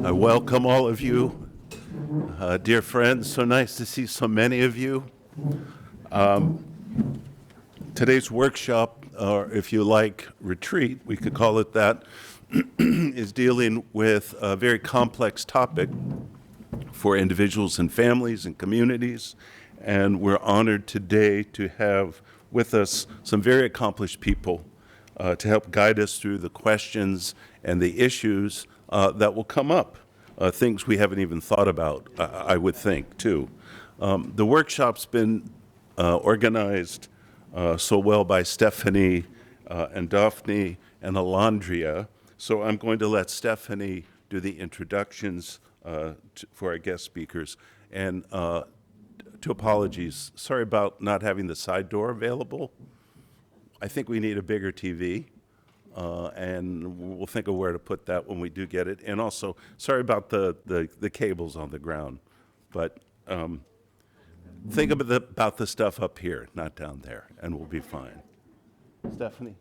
I welcome all of you, dear friends. So nice to see so many of you. Today's workshop, or if you like, retreat, we could call it that, is dealing with a very complex topic for individuals and families and communities. And we're honored today to have with us some very accomplished people to help guide us through the questions and the issues that will come up, things we haven't even thought about, I would think, too. The workshop's been organized so well by Stephanie and Daphne and Alandrea, so I'm going to let Stephanie do the introductions for our guest speakers. And two apologies, sorry about not having the side door available. I think we need a bigger TV. And we'll think of where to put that when we do get it. And also, sorry about the cables on the ground, but think about the stuff up here, not down there, and we'll be fine. Stephanie?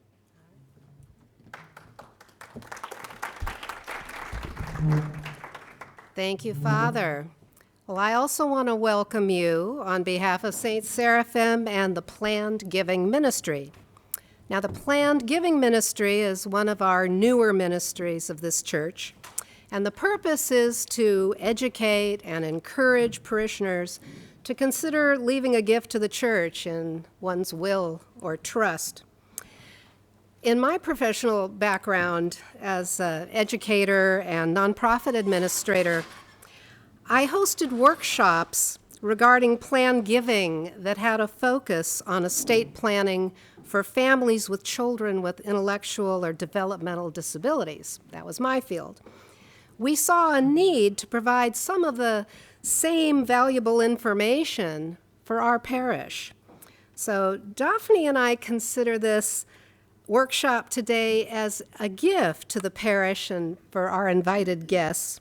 Thank you, Father. Well, I also want to welcome you on behalf of St. Seraphim and the Planned Giving Ministry. Now, the Planned Giving Ministry is one of our newer ministries of this church, and the purpose is to educate and encourage parishioners to consider leaving a gift to the church in one's will or trust. In my professional background as an educator and nonprofit administrator, I hosted workshops regarding planned giving that had a focus on estate planning for families with children with intellectual or developmental disabilities. That was my field. We saw a need to provide some of the same valuable information for our parish. So Daphne and I consider this workshop today as a gift to the parish and for our invited guests.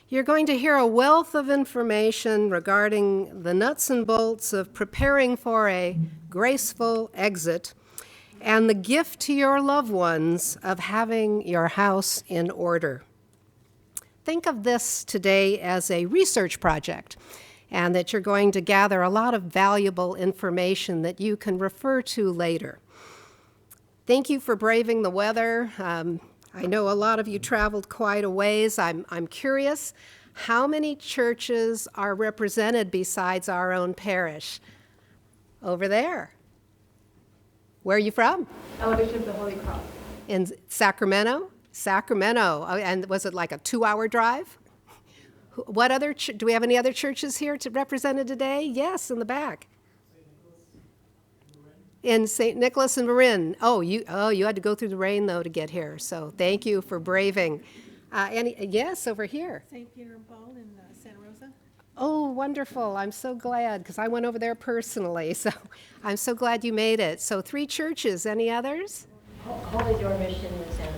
You're going to hear a wealth of information regarding the nuts and bolts of preparing for a graceful exit and the gift to your loved ones of having your house in order. Think of this today as a research project, and that you're going to gather a lot of valuable information that you can refer to later. Thank you for braving the weather. I know a lot of you traveled quite a ways. I'm curious, how many churches are represented besides our own parish? Over there. Where are you from? Elevation of the Holy Cross. In Sacramento? Sacramento. And was it like a 2-hour drive? What other, do we have any other churches here represented today? Yes, in the back. In St. Nicholas and Marin. You had to go through the rain, though, to get here. So thank you for braving. Yes, over here. St. Peter and Paul in Santa Rosa. Oh, wonderful. I'm so glad, because I went over there personally. So I'm so glad you made it. So 3 churches. Any others? Holy Door Mission in Santa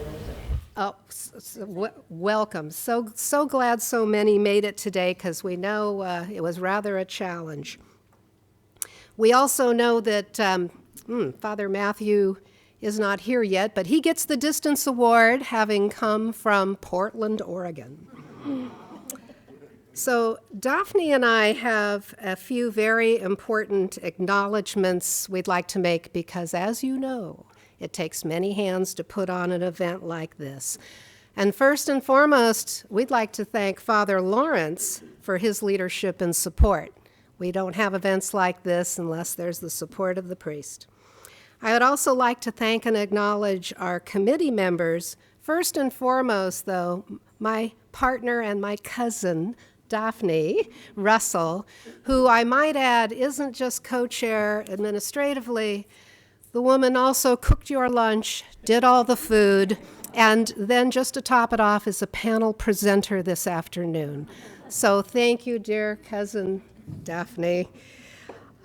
Rosa. Welcome. So glad so many made it today, because we know it was rather a challenge. We also know that Father Matthew is not here yet, but he gets the Distance Award, having come from Portland, Oregon. So Daphne and I have a few very important acknowledgments we'd like to make, because as you know, it takes many hands to put on an event like this. And first and foremost, we'd like to thank Father Lawrence for his leadership and support. We don't have events like this unless there's the support of the priest. I would also like to thank and acknowledge our committee members. First and foremost, though, my partner and my cousin, Daphne Russell, who I might add isn't just co-chair administratively. The woman also cooked your lunch, did all the food, and then just to top it off is a panel presenter this afternoon. So thank you, dear cousin Daphne.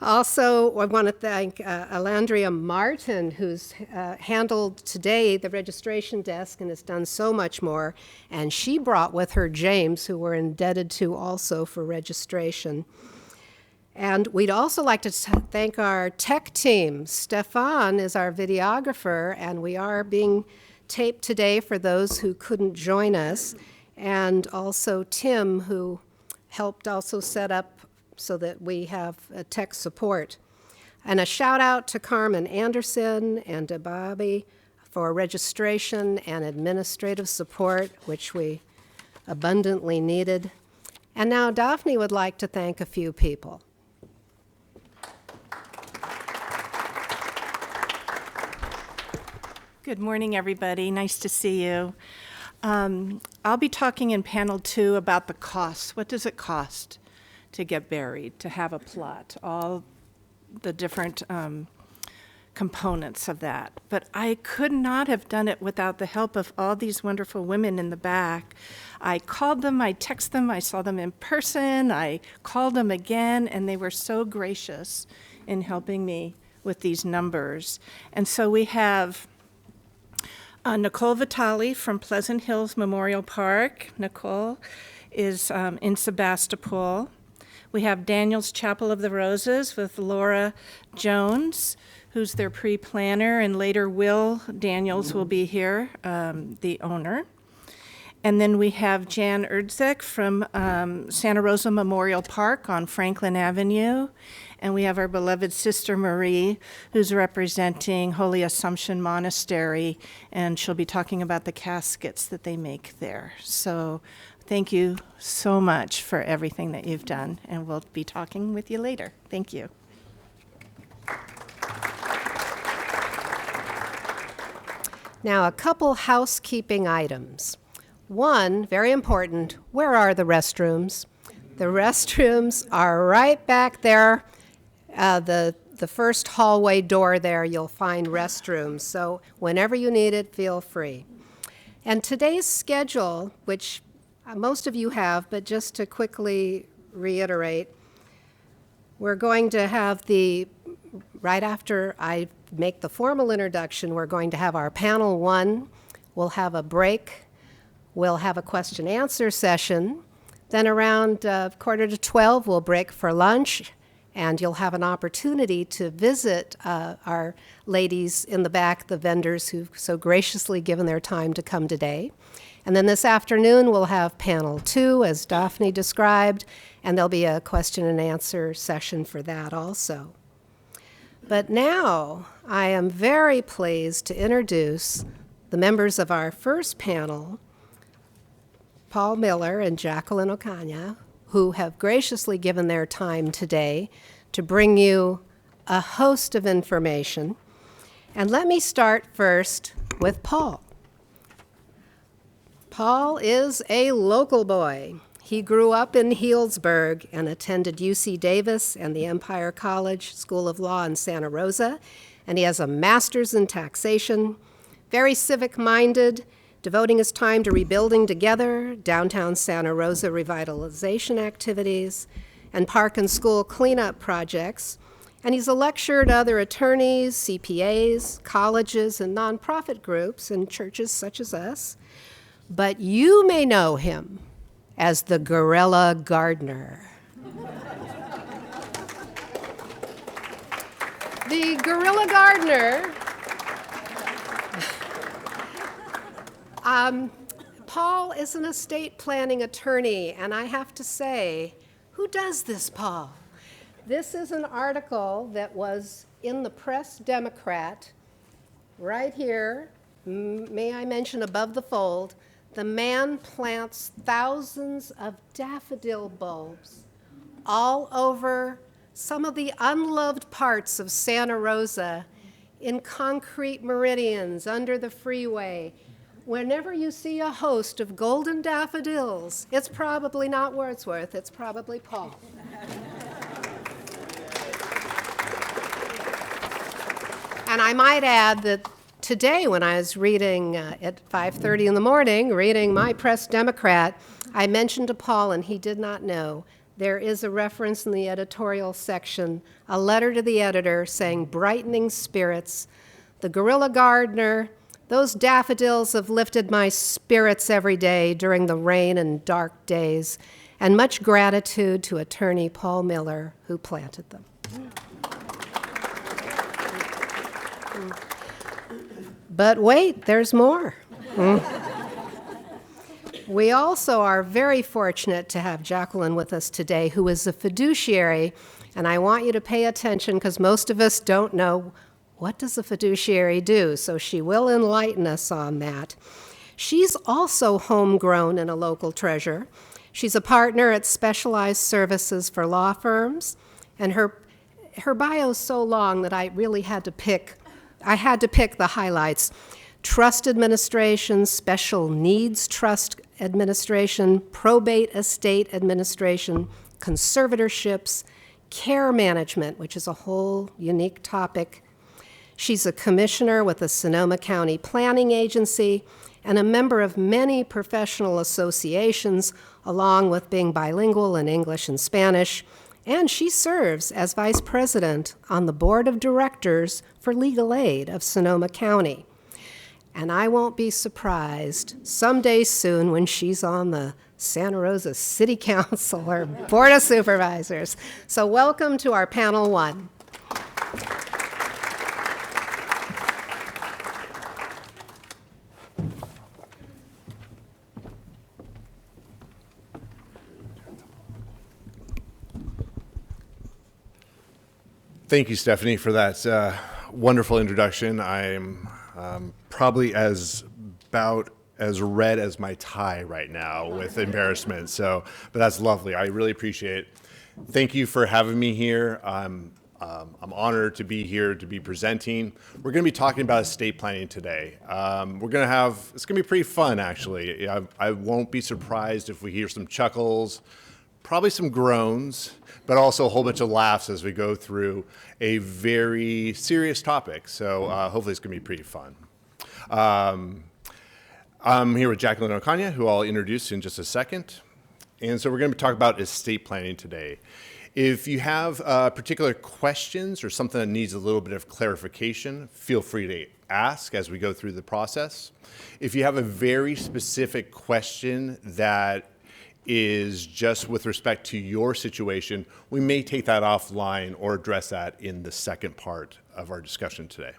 Also, I want to thank Alandrea Martin, who's handled today the registration desk and has done so much more. And she brought with her James, who we're indebted to also for registration. And we'd also like to thank our tech team. Stefan is our videographer, and we are being taped today for those who couldn't join us. and also Tim, who helped also set up so that we have tech support. And a shout out to Carmen Anderson and to Bobby for registration and administrative support, which we abundantly needed. And now Daphne would like to thank a few people. Good morning, everybody. Nice to see you. I'll be talking in panel 2 about the costs. What does it cost to get buried, to have a plot, all the different components of that. But I could not have done it without the help of all these wonderful women in the back. I called them, I texted them, I saw them in person, I called them again, and they were so gracious in helping me with these numbers. And so we have Nicole Vitale from Pleasant Hills Memorial Park. Nicole is in Sebastopol. We have Daniel's Chapel of the Roses with Laura Jones, who's their pre-planner, and later Will Daniels will be here, the owner. And then we have Jan Erdzek from Santa Rosa Memorial Park on Franklin Avenue. And we have our beloved Sister Marie, who's representing Holy Assumption Monastery, and she'll be talking about the caskets that they make there. So thank you so much for everything that you've done, and we'll be talking with you later. Thank you. Now, a couple housekeeping items. One, very important, where are the restrooms? The restrooms are right back there. The first hallway door there, you'll find restrooms. So whenever you need it, feel free. And today's schedule, which most of you have, but just to quickly reiterate, we're going to have right after I make the formal introduction, we're going to have our panel 1. We'll have a break. We'll have a question-answer session. Then around 11:45, we'll break for lunch, and you'll have an opportunity to visit our ladies in the back, the vendors who've so graciously given their time to come today. And then this afternoon, we'll have panel 2, as Daphne described, and there'll be a question and answer session for that also. But now, I am very pleased to introduce the members of our first panel, Paul Miller and Jacqueline Ocaña, who have graciously given their time today to bring you a host of information. And let me start first with Paul. Paul is a local boy. He grew up in Healdsburg and attended UC Davis and the Empire College School of Law in Santa Rosa, and he has a master's in taxation, very civic-minded, devoting his time to rebuilding together downtown Santa Rosa revitalization activities and park and school cleanup projects. And he's a lecturer to other attorneys, CPAs, colleges, and nonprofit groups and churches such as us. But you may know him as the Guerrilla Gardener. The Guerrilla Gardener. Paul is an estate planning attorney, and I have to say, who does this, Paul? This is an article that was in the Press Democrat, right here, may I mention above the fold, the man plants thousands of daffodil bulbs all over some of the unloved parts of Santa Rosa, in concrete meridians, under the freeway. Whenever you see a host of golden daffodils, it's probably not Wordsworth, it's probably Paul. And I might add that today, when I was reading at 5:30 in the morning, reading my Press Democrat, I mentioned to Paul, and he did not know, there is a reference in the editorial section, a letter to the editor saying, brightening spirits, the Guerrilla Gardener, those daffodils have lifted my spirits every day during the rain and dark days, and much gratitude to attorney Paul Miller, who planted them. But wait, there's more. We also are very fortunate to have Jacqueline with us today, who is a fiduciary, and I want you to pay attention because most of us don't know what does a fiduciary do, so she will enlighten us on that. She's also homegrown and a local treasure. She's a partner at Specialized Services for law firms, and her bio's so long that I really had to pick the highlights. Trust administration, special needs trust administration, probate estate administration, conservatorships, care management, which is a whole unique topic. She's a commissioner with the Sonoma County Planning Agency and a member of many professional associations, along with being bilingual in English and Spanish. And she serves as vice president on the board of directors for legal aid of Sonoma County. And I won't be surprised someday soon when she's on the Santa Rosa City Council or Board of Supervisors. So welcome to our panel one. Thank you, Stephanie, for that wonderful introduction. I'm probably about as red as my tie right now with embarrassment. But that's lovely. I really appreciate it. Thank you for having me here. I'm honored to be here to be presenting. We're going to be talking about estate planning today. It's going to be pretty fun, actually. I won't be surprised if we hear some chuckles, probably some groans, but also a whole bunch of laughs as we go through a very serious topic. So hopefully it's going to be pretty fun. I'm here with Jacqueline Ocaña, who I'll introduce in just a second. And so we're going to talk about estate planning today. If you have particular questions or something that needs a little bit of clarification, feel free to ask as we go through the process. If you have a very specific question that is just with respect to your situation, we may take that offline or address that in the second part of our discussion today.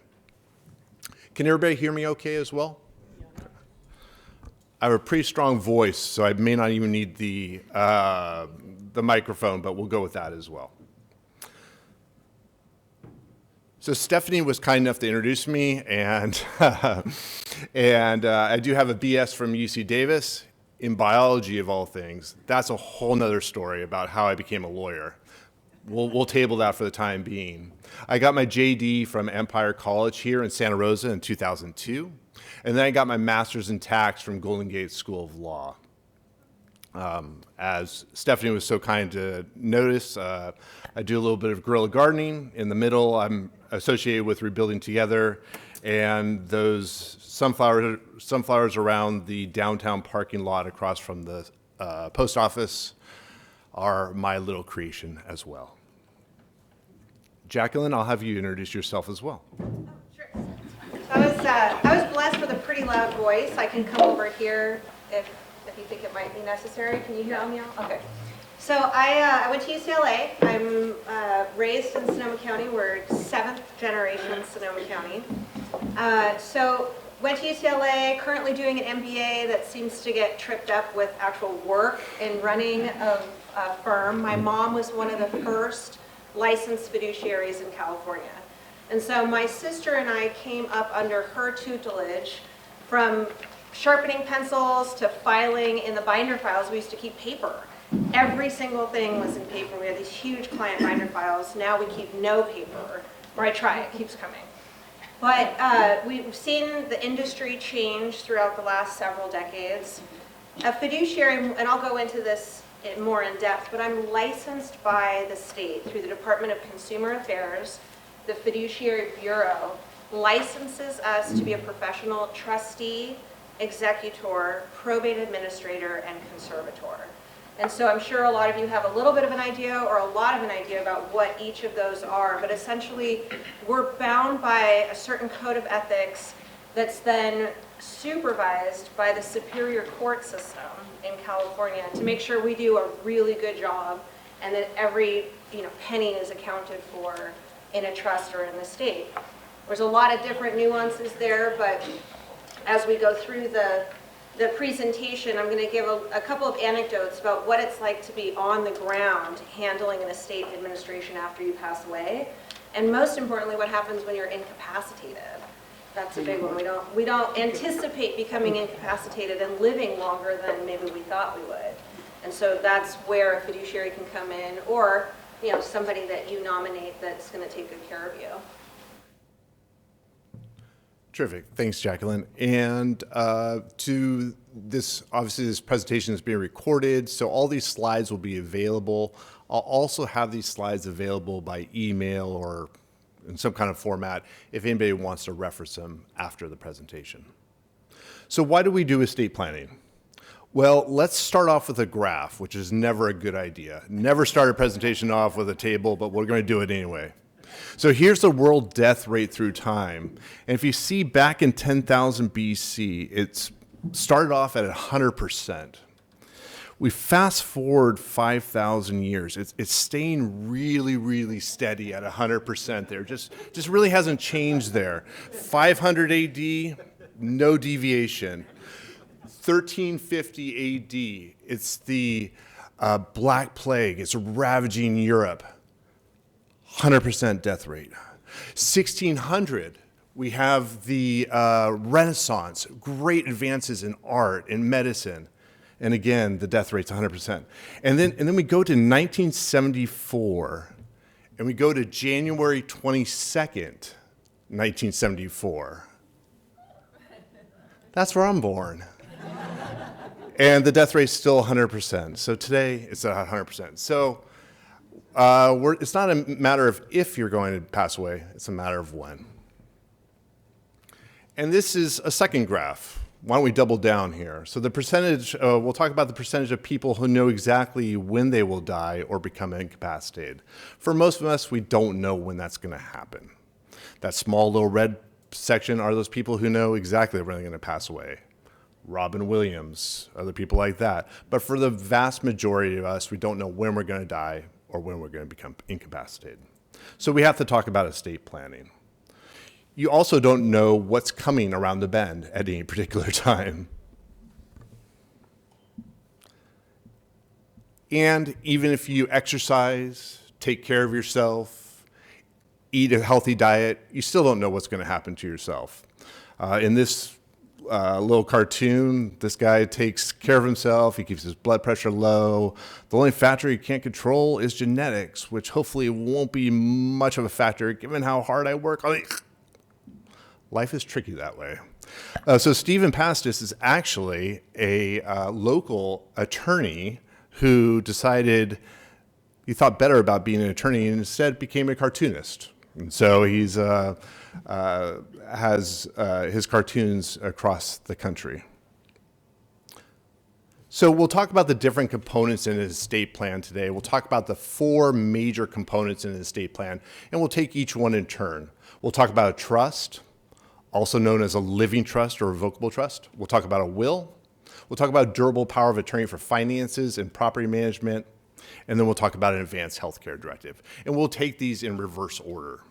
Can everybody hear me okay as well? I have a pretty strong voice, so I may not even need the microphone, but we'll go with that as well. So Stephanie was kind enough to introduce me, and I do have a BS from UC Davis in biology, of all things. That's a whole nother story about how I became a lawyer. We'll table that for the time being. I got my JD from Empire College here in Santa Rosa in 2002. And then I got my master's in tax from Golden Gate School of Law. As Stephanie was so kind to notice, I do a little bit of guerrilla gardening. In the middle, I'm associated with Rebuilding Together, and those sunflowers around the downtown parking lot across from the post office are my little creation as well. Jacqueline, I'll have you introduce yourself as well. I was blessed with a pretty loud voice. I can come over here if you think it might be necessary. Can you hear me all? Okay. So I went to UCLA. I'm raised in Sonoma County. We're 7th generation Sonoma County. So went to UCLA, currently doing an MBA that seems to get tripped up with actual work and running a firm. My mom was one of the first licensed fiduciaries in California. And so my sister and I came up under her tutelage, from sharpening pencils to filing in the binder files. We used to keep paper. Every single thing was in paper. We had these huge client binder files. Now we keep no paper, or I try, it keeps coming. But we've seen the industry change throughout the last several decades. A fiduciary, and I'll go into this more in depth, but I'm licensed by the state through the Department of Consumer Affairs. The Fiduciary Bureau licenses us to be a professional trustee, executor, probate administrator, and conservator. And so I'm sure a lot of you have a little bit of an idea or a lot of an idea about what each of those are, but essentially we're bound by a certain code of ethics that's then supervised by the Superior Court system in California to make sure we do a really good job and that every penny is accounted for in a trust or in the state. There's a lot of different nuances there, but as we go through the the presentation, I'm going to give a couple of anecdotes about what it's like to be on the ground handling an estate administration after you pass away. And most importantly, what happens when you're incapacitated. That's a big one. We don't anticipate becoming incapacitated and living longer than maybe we thought we would. And so that's where a fiduciary can come in, or somebody that you nominate that's going to take good care of you. Terrific. Thanks, Jacqueline. And to this, obviously this presentation is being recorded, so all these slides will be available. I'll also have these slides available by email or in some kind of format if anybody wants to reference them after the presentation. So why do we do estate planning? Well, let's start off with a graph, which is never a good idea. Never start a presentation off with a table, but we're going to do it anyway. So here's the world death rate through time. And if you see back in 10,000 BC, it's started off at 100%. We fast forward 5,000 years. It's staying really, really steady at 100% there. Just really hasn't changed there. 500 AD, no deviation. 1350 AD, it's the Black Plague. It's ravaging Europe. 100% death rate. 1600, we have the Renaissance, great advances in art, in medicine. And again, the death rate's 100%. And then we go to 1974, and we go to January 22nd, 1974. That's where I'm born. And the death rate's still 100%. So today, it's at 100%. So it's not a matter of if you're going to pass away, it's a matter of when. And this is a second graph. Why don't we double down here? So the percentage, we'll talk about the percentage of people who know exactly when they will die or become incapacitated. For most of us, we don't know when that's going to happen. That small little red section are those people who know exactly when they're going to pass away. Robin Williams, other people like that. But for the vast majority of us, we don't know when we're going to die or when we're going to become incapacitated. So we have to talk about estate planning. You also don't know what's coming around the bend at any particular time. And even if you exercise, take care of yourself, eat a healthy diet, you still don't know what's going to happen to yourself. In this little cartoon, this guy takes care of himself, he keeps his blood pressure low. The only factor he can't control is genetics, which hopefully won't be much of a factor given how hard I work on it. Life is tricky that way. So Stephen Pastis is actually a local attorney who decided he thought better about being an attorney and instead became a cartoonist. And so he's has his cartoons across the country. So we'll talk about the different components in an estate plan today. We'll talk about the 4 major components in an estate plan, and we'll take each one in turn. We'll talk about a trust, also known as a living trust or revocable trust. We'll talk about a will. We'll talk about durable power of attorney for finances and property management. And then we'll talk about an advanced healthcare directive. And we'll take these in reverse order.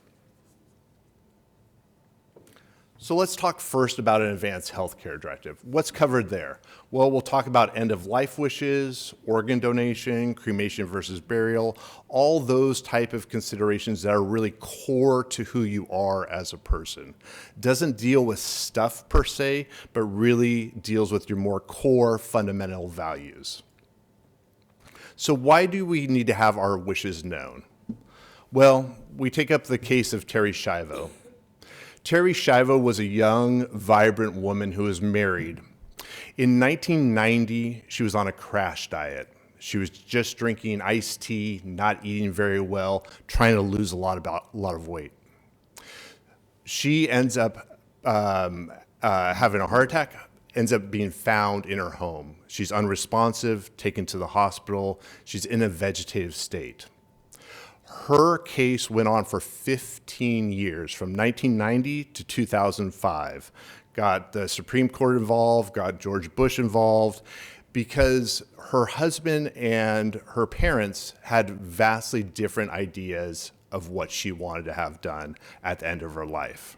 So let's talk first about an advanced healthcare directive. What's covered there? Well, we'll talk about end-of-life wishes, organ donation, cremation versus burial, all those type of considerations that are really core to who you are as a person. Doesn't deal with stuff per se, but really deals with your more core fundamental values. So why do we need to have our wishes known? Well, we take up the case of Terry Schiavo. Terry Schiavo was a young, vibrant woman who was married. In 1990, she was on a crash diet. She was just drinking iced tea, not eating very well, trying to lose a lot of weight. She ends up having a heart attack, ends up being found in her home. She's unresponsive, taken to the hospital. She's in a vegetative state. Her case went on for 15 years, from 1990 to 2005. Got the Supreme Court involved, got George Bush involved, because her husband and her parents had vastly different ideas of what she wanted to have done at the end of her life.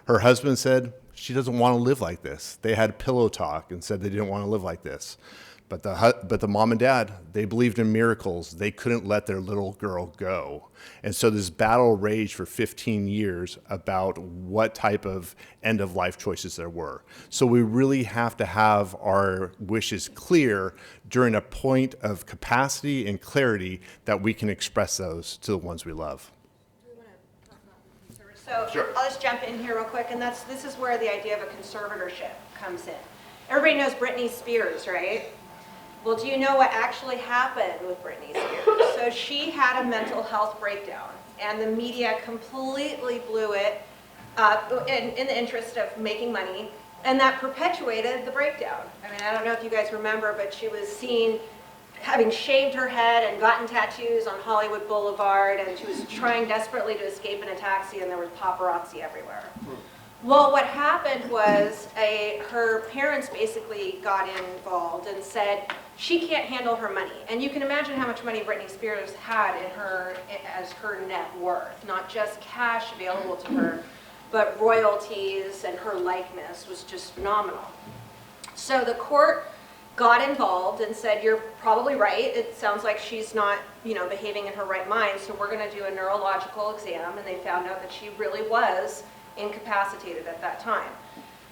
Her husband said, she doesn't want to live like this. They had pillow talk and said they didn't want to live like this. But the mom and dad, they believed in miracles. They couldn't let their little girl go. And so this battle raged for 15 years about what type of end-of-life choices there were. So we really have to have our wishes clear during a point of capacity and clarity that we can express those to the ones we love. So I'll just jump in here real quick, and this is where the idea of a conservatorship comes in. Everybody knows Britney Spears, right? Well, do you know what actually happened with Britney Spears? So she had a mental health breakdown, and the media completely blew it in the interest of making money, and that perpetuated the breakdown. I mean, I don't know if you guys remember, but she was seen having shaved her head and gotten tattoos on Hollywood Boulevard, and she was trying desperately to escape in a taxi, and there was paparazzi everywhere. Well, what happened was her parents basically got involved and said she can't handle her money. And you can imagine how much money Britney Spears had in her as her net worth, not just cash available to her, but royalties, and her likeness was just phenomenal. So the court got involved and said, you're probably right. It sounds like she's not, behaving in her right mind, so we're going to do a neurological exam, and they found out that she really was incapacitated at that time.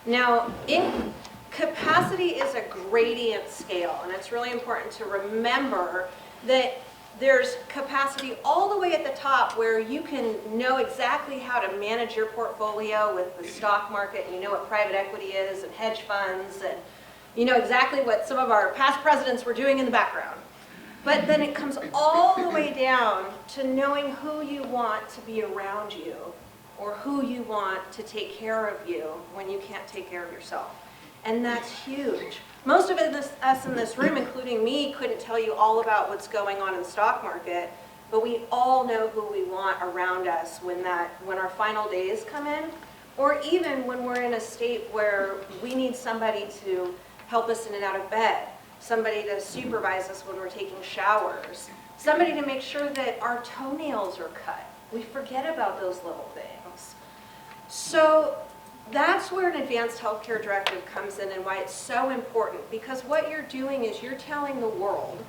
Now, incapacity is a gradient scale, and it's really important to remember that there's capacity all the way at the top where you can know exactly how to manage your portfolio with the stock market, and you know what private equity is, and hedge funds, and you know exactly what some of our past presidents were doing in the background. But then it comes all the way down to knowing who you want to be around you, or who you want to take care of you when you can't take care of yourself. And that's huge. Most of us in this room, including me, couldn't tell you all about what's going on in the stock market, but we all know who we want around us when our final days come in, or even when we're in a state where we need somebody to help us in and out of bed, somebody to supervise us when we're taking showers, somebody to make sure that our toenails are cut. We forget about those little things. So that's where an advanced healthcare directive comes in, and why it's so important, because what you're doing is you're telling the world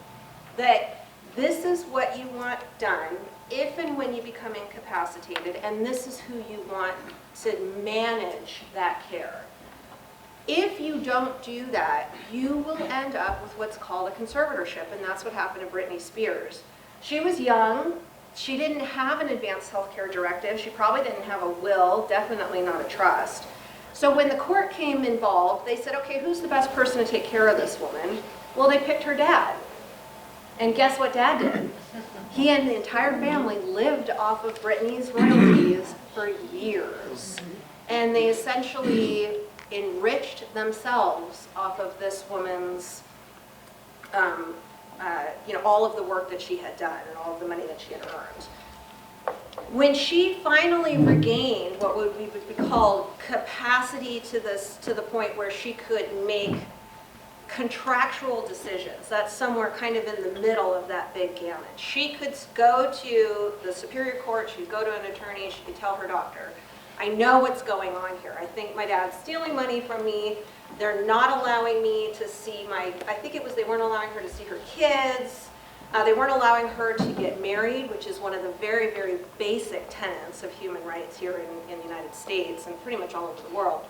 that this is what you want done if and when you become incapacitated, and this is who you want to manage that care. If you don't do that, you will end up with what's called a conservatorship, and that's what happened to Britney Spears. She was young. She didn't have an advanced healthcare directive. She probably didn't have a will, definitely not a trust. So when the court came involved, they said, okay, who's the best person to take care of this woman? Well, they picked her dad. And guess what Dad did? He and the entire family lived off of Britney's royalties for years. And they essentially enriched themselves off of this woman's all of the work that she had done and all of the money that she had earned. When she finally regained what would be called capacity to the point where she could make contractual decisions, that's somewhere kind of in the middle of that big gamut. She could go to the Superior Court, she could go to an attorney, she could tell her doctor, I know what's going on here. I think my dad's stealing money from me. They're not allowing me to see they weren't allowing her to see her kids. They weren't allowing her to get married, which is one of the very, very basic tenets of human rights here in the United States and pretty much all over the world.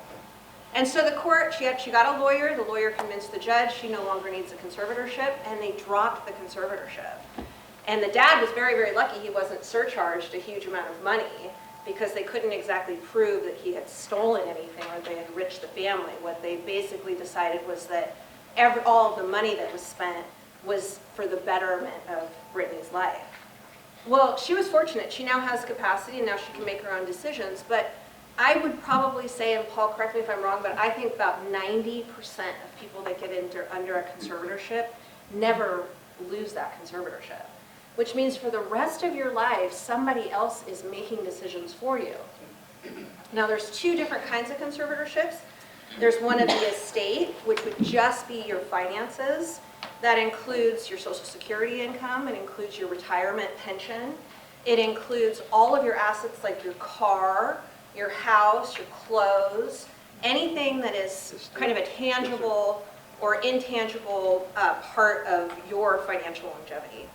And so the court, she got a lawyer. The lawyer convinced the judge she no longer needs a conservatorship, and they dropped the conservatorship. And the dad was very, very lucky he wasn't surcharged a huge amount of money, because they couldn't exactly prove that he had stolen anything or they had enriched the family. What they basically decided was that all of the money that was spent was for the betterment of Britney's life. Well, she was fortunate. She now has capacity, and now she can make her own decisions. But I would probably say, and Paul, correct me if I'm wrong, but I think about 90% of people that get under a conservatorship never lose that conservatorship, which means for the rest of your life, somebody else is making decisions for you. Now, there's two different kinds of conservatorships. There's one of the estate, which would just be your finances. That includes your Social Security income. It includes your retirement pension. It includes all of your assets like your car, your house, your clothes, anything that is kind of a tangible or intangible part of your financial longevity.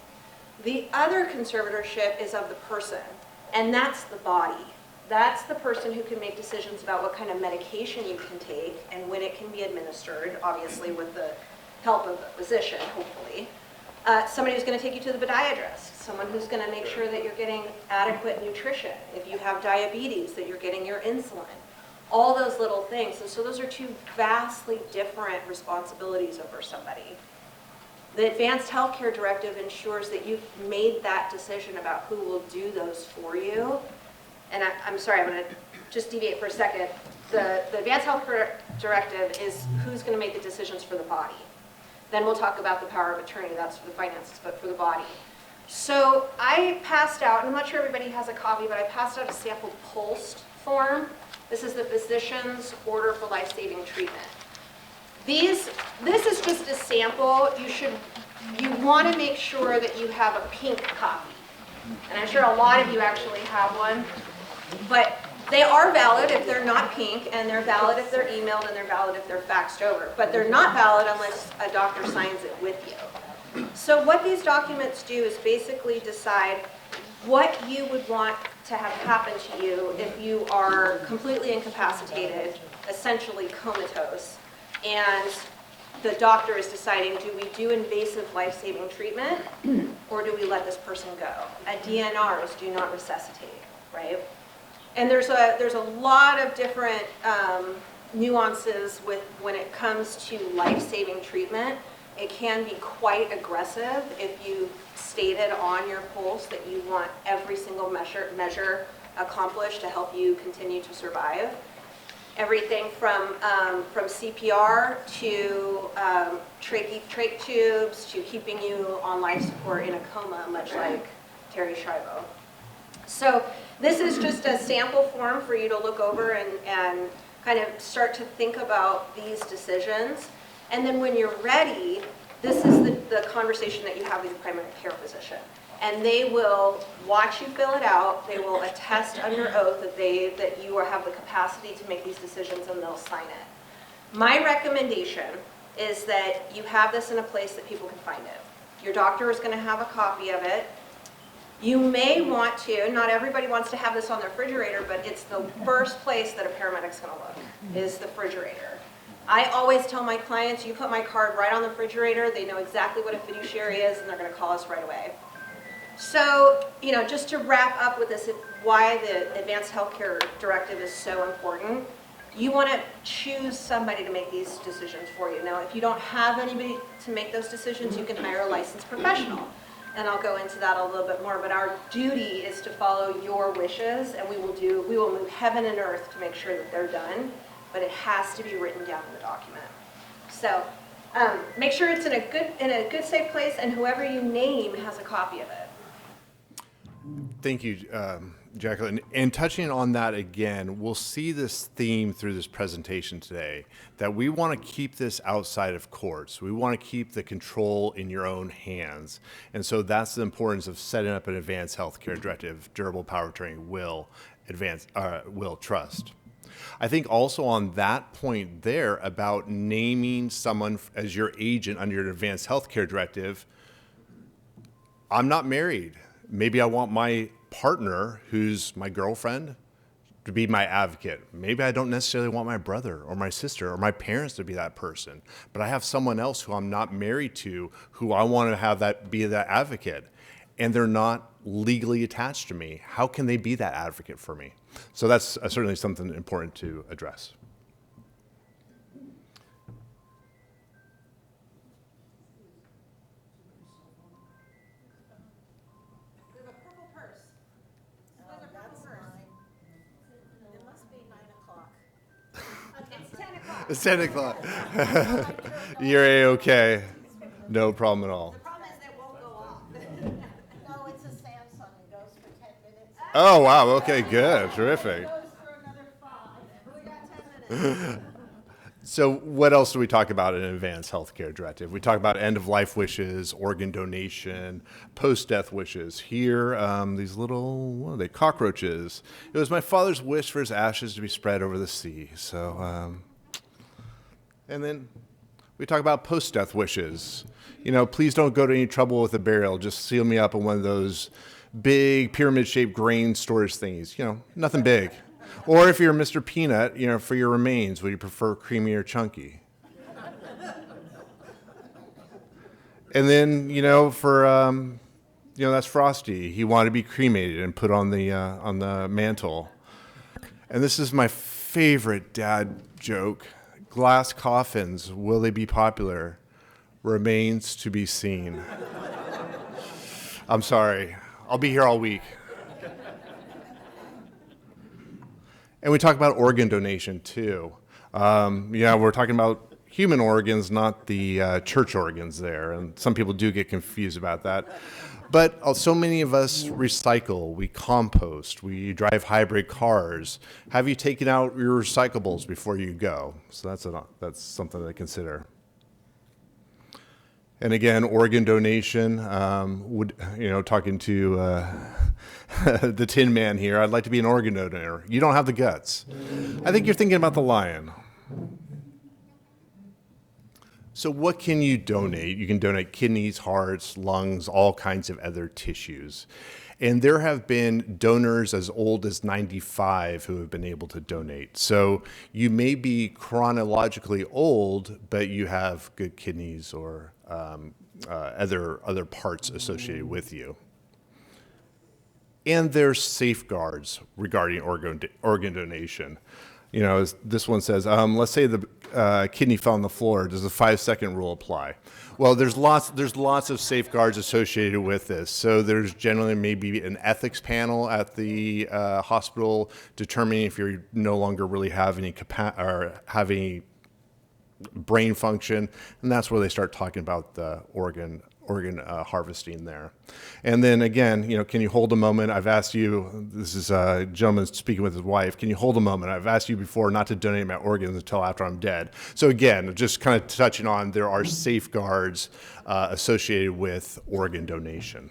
The other conservatorship is of the person, and that's the body. That's the person who can make decisions about what kind of medication you can take and when it can be administered, obviously with the help of a physician, hopefully. Somebody who's going to take you to the podiatrist, someone who's going to make sure that you're getting adequate nutrition. If you have diabetes, that you're getting your insulin. All those little things. And so those are two vastly different responsibilities over somebody. The Advanced Healthcare Directive ensures that you've made that decision about who will do those for you. And I'm sorry, I'm going to just deviate for a second. The Advanced Healthcare Directive is who's going to make the decisions for the body. Then we'll talk about the power of attorney. That's for the finances, but for the body. So I passed out, and I'm not sure everybody has a copy, but I passed out a sample POLST form. This is the physician's order for life-saving treatment. This is just a sample. You want to make sure that you have a pink copy. And I'm sure a lot of you actually have one. But they are valid if they're not pink, and they're valid if they're emailed, and they're valid if they're faxed over. But they're not valid unless a doctor signs it with you. So what these documents do is basically decide what you would want to have happen to you if you are completely incapacitated, essentially comatose, and the doctor is deciding, do we do invasive life-saving treatment, or do we let this person go? A DNR is do not resuscitate, right? And there's a lot of different nuances with when it comes to life-saving treatment. It can be quite aggressive if you stated on your pulse that you want every single measure accomplished to help you continue to survive. Everything from CPR to trach tubes to keeping you on life support in a coma, much like Terry Schiavo. So this is just a sample form for you to look over and kind of start to think about these decisions. And then when you're ready, this is the conversation that you have with your primary care physician. And they will watch you fill it out. They will attest under oath that you have the capacity to make these decisions, and they'll sign it. My recommendation is that you have this in a place that people can find it. Your doctor is going to have a copy of it. You may want to, not everybody wants to have this on their refrigerator, but it's the first place that a paramedic's going to look, is the refrigerator. I always tell my clients, you put my card right on the refrigerator, they know exactly what a fiduciary is, and they're going to call us right away. So, just to wrap up with this, why the Advanced Healthcare Directive is so important, you want to choose somebody to make these decisions for you. Now, if you don't have anybody to make those decisions, you can hire a licensed professional. And I'll go into that a little bit more, but our duty is to follow your wishes, and we will move heaven and earth to make sure that they're done, but it has to be written down in the document. So make sure it's in a good safe place, and whoever you name has a copy of it. Thank you, Jacqueline. And touching on that again, we'll see this theme through this presentation today, that we want to keep this outside of courts. We want to keep the control in your own hands. And so that's the importance of setting up an advanced healthcare directive, durable power of attorney, will, trust. I think also on that point there about naming someone as your agent under your advanced healthcare directive, I'm not married. Maybe I want my partner, who's my girlfriend, to be my advocate. Maybe I don't necessarily want my brother or my sister or my parents to be that person, but I have someone else who I'm not married to who I want to have that be that advocate, and they're not legally attached to me. How can they be that advocate for me? So that's certainly something important to address. It's 10 o'clock. You're A-okay. No problem at all. The problem is it won't go off. No, it's a Samsung. It goes for 10 minutes. Oh, wow. Okay, good. Terrific. It goes for another 5. We got 10 minutes. So what else do we talk about in an advanced healthcare directive? We talk about end-of-life wishes, organ donation, post-death wishes. Here, these little, what are they, cockroaches. It was my father's wish for his ashes to be spread over the sea. So, and then we talk about post-death wishes. You know, please don't go to any trouble with the burial. Just seal me up in one of those big pyramid-shaped grain storage thingies. You know, nothing big. Or if you're Mr. Peanut, you know, for your remains, would you prefer creamy or chunky? And then, you know, for, you know, that's Frosty. He wanted to be cremated and put on the mantle. And this is my favorite dad joke. Glass coffins, will they be popular? Remains to be seen. I'm sorry. I'll be here all week. And we talk about organ donation, too. Yeah, we're talking about human organs, not the church organs there. And some people do get confused about that. But so many of us recycle, we compost, we drive hybrid cars. Have you taken out your recyclables before you go? So that's something to consider. And again, organ donation, talking to the Tin Man here, I'd like to be an organ donor. You don't have the guts. I think you're thinking about the lion. So what can you donate? You can donate kidneys, hearts, lungs, all kinds of other tissues. And there have been donors as old as 95 who have been able to donate. So you may be chronologically old, but you have good kidneys or other parts associated with you. And there's safeguards regarding organ donation. You know, as this one says, let's say the kidney fell on the floor. Does the 5-second rule apply? Well, there's lots of safeguards associated with this. So there's generally maybe an ethics panel at the hospital determining if you no longer really have any have any brain function, and that's where they start talking about the organ harvesting there. And then again, you know, can you hold a moment? I've asked you, this is a gentleman speaking with his wife, can you hold a moment? I've asked you before not to donate my organs until after I'm dead. So again, just kind of touching on, there are safeguards associated with organ donation.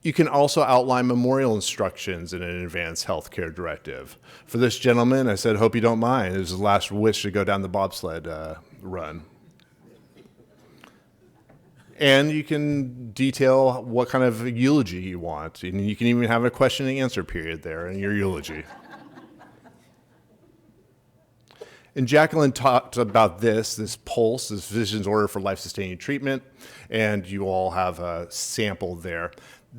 You can also outline memorial instructions in an advanced healthcare directive. For this gentleman, I said, hope you don't mind. It was his last wish to go down the bobsled run. And you can detail what kind of eulogy you want. And you can even have a question and answer period there in your eulogy. And Jacqueline talked about this pulse, this physician's order for life-sustaining treatment, and you all have a sample there.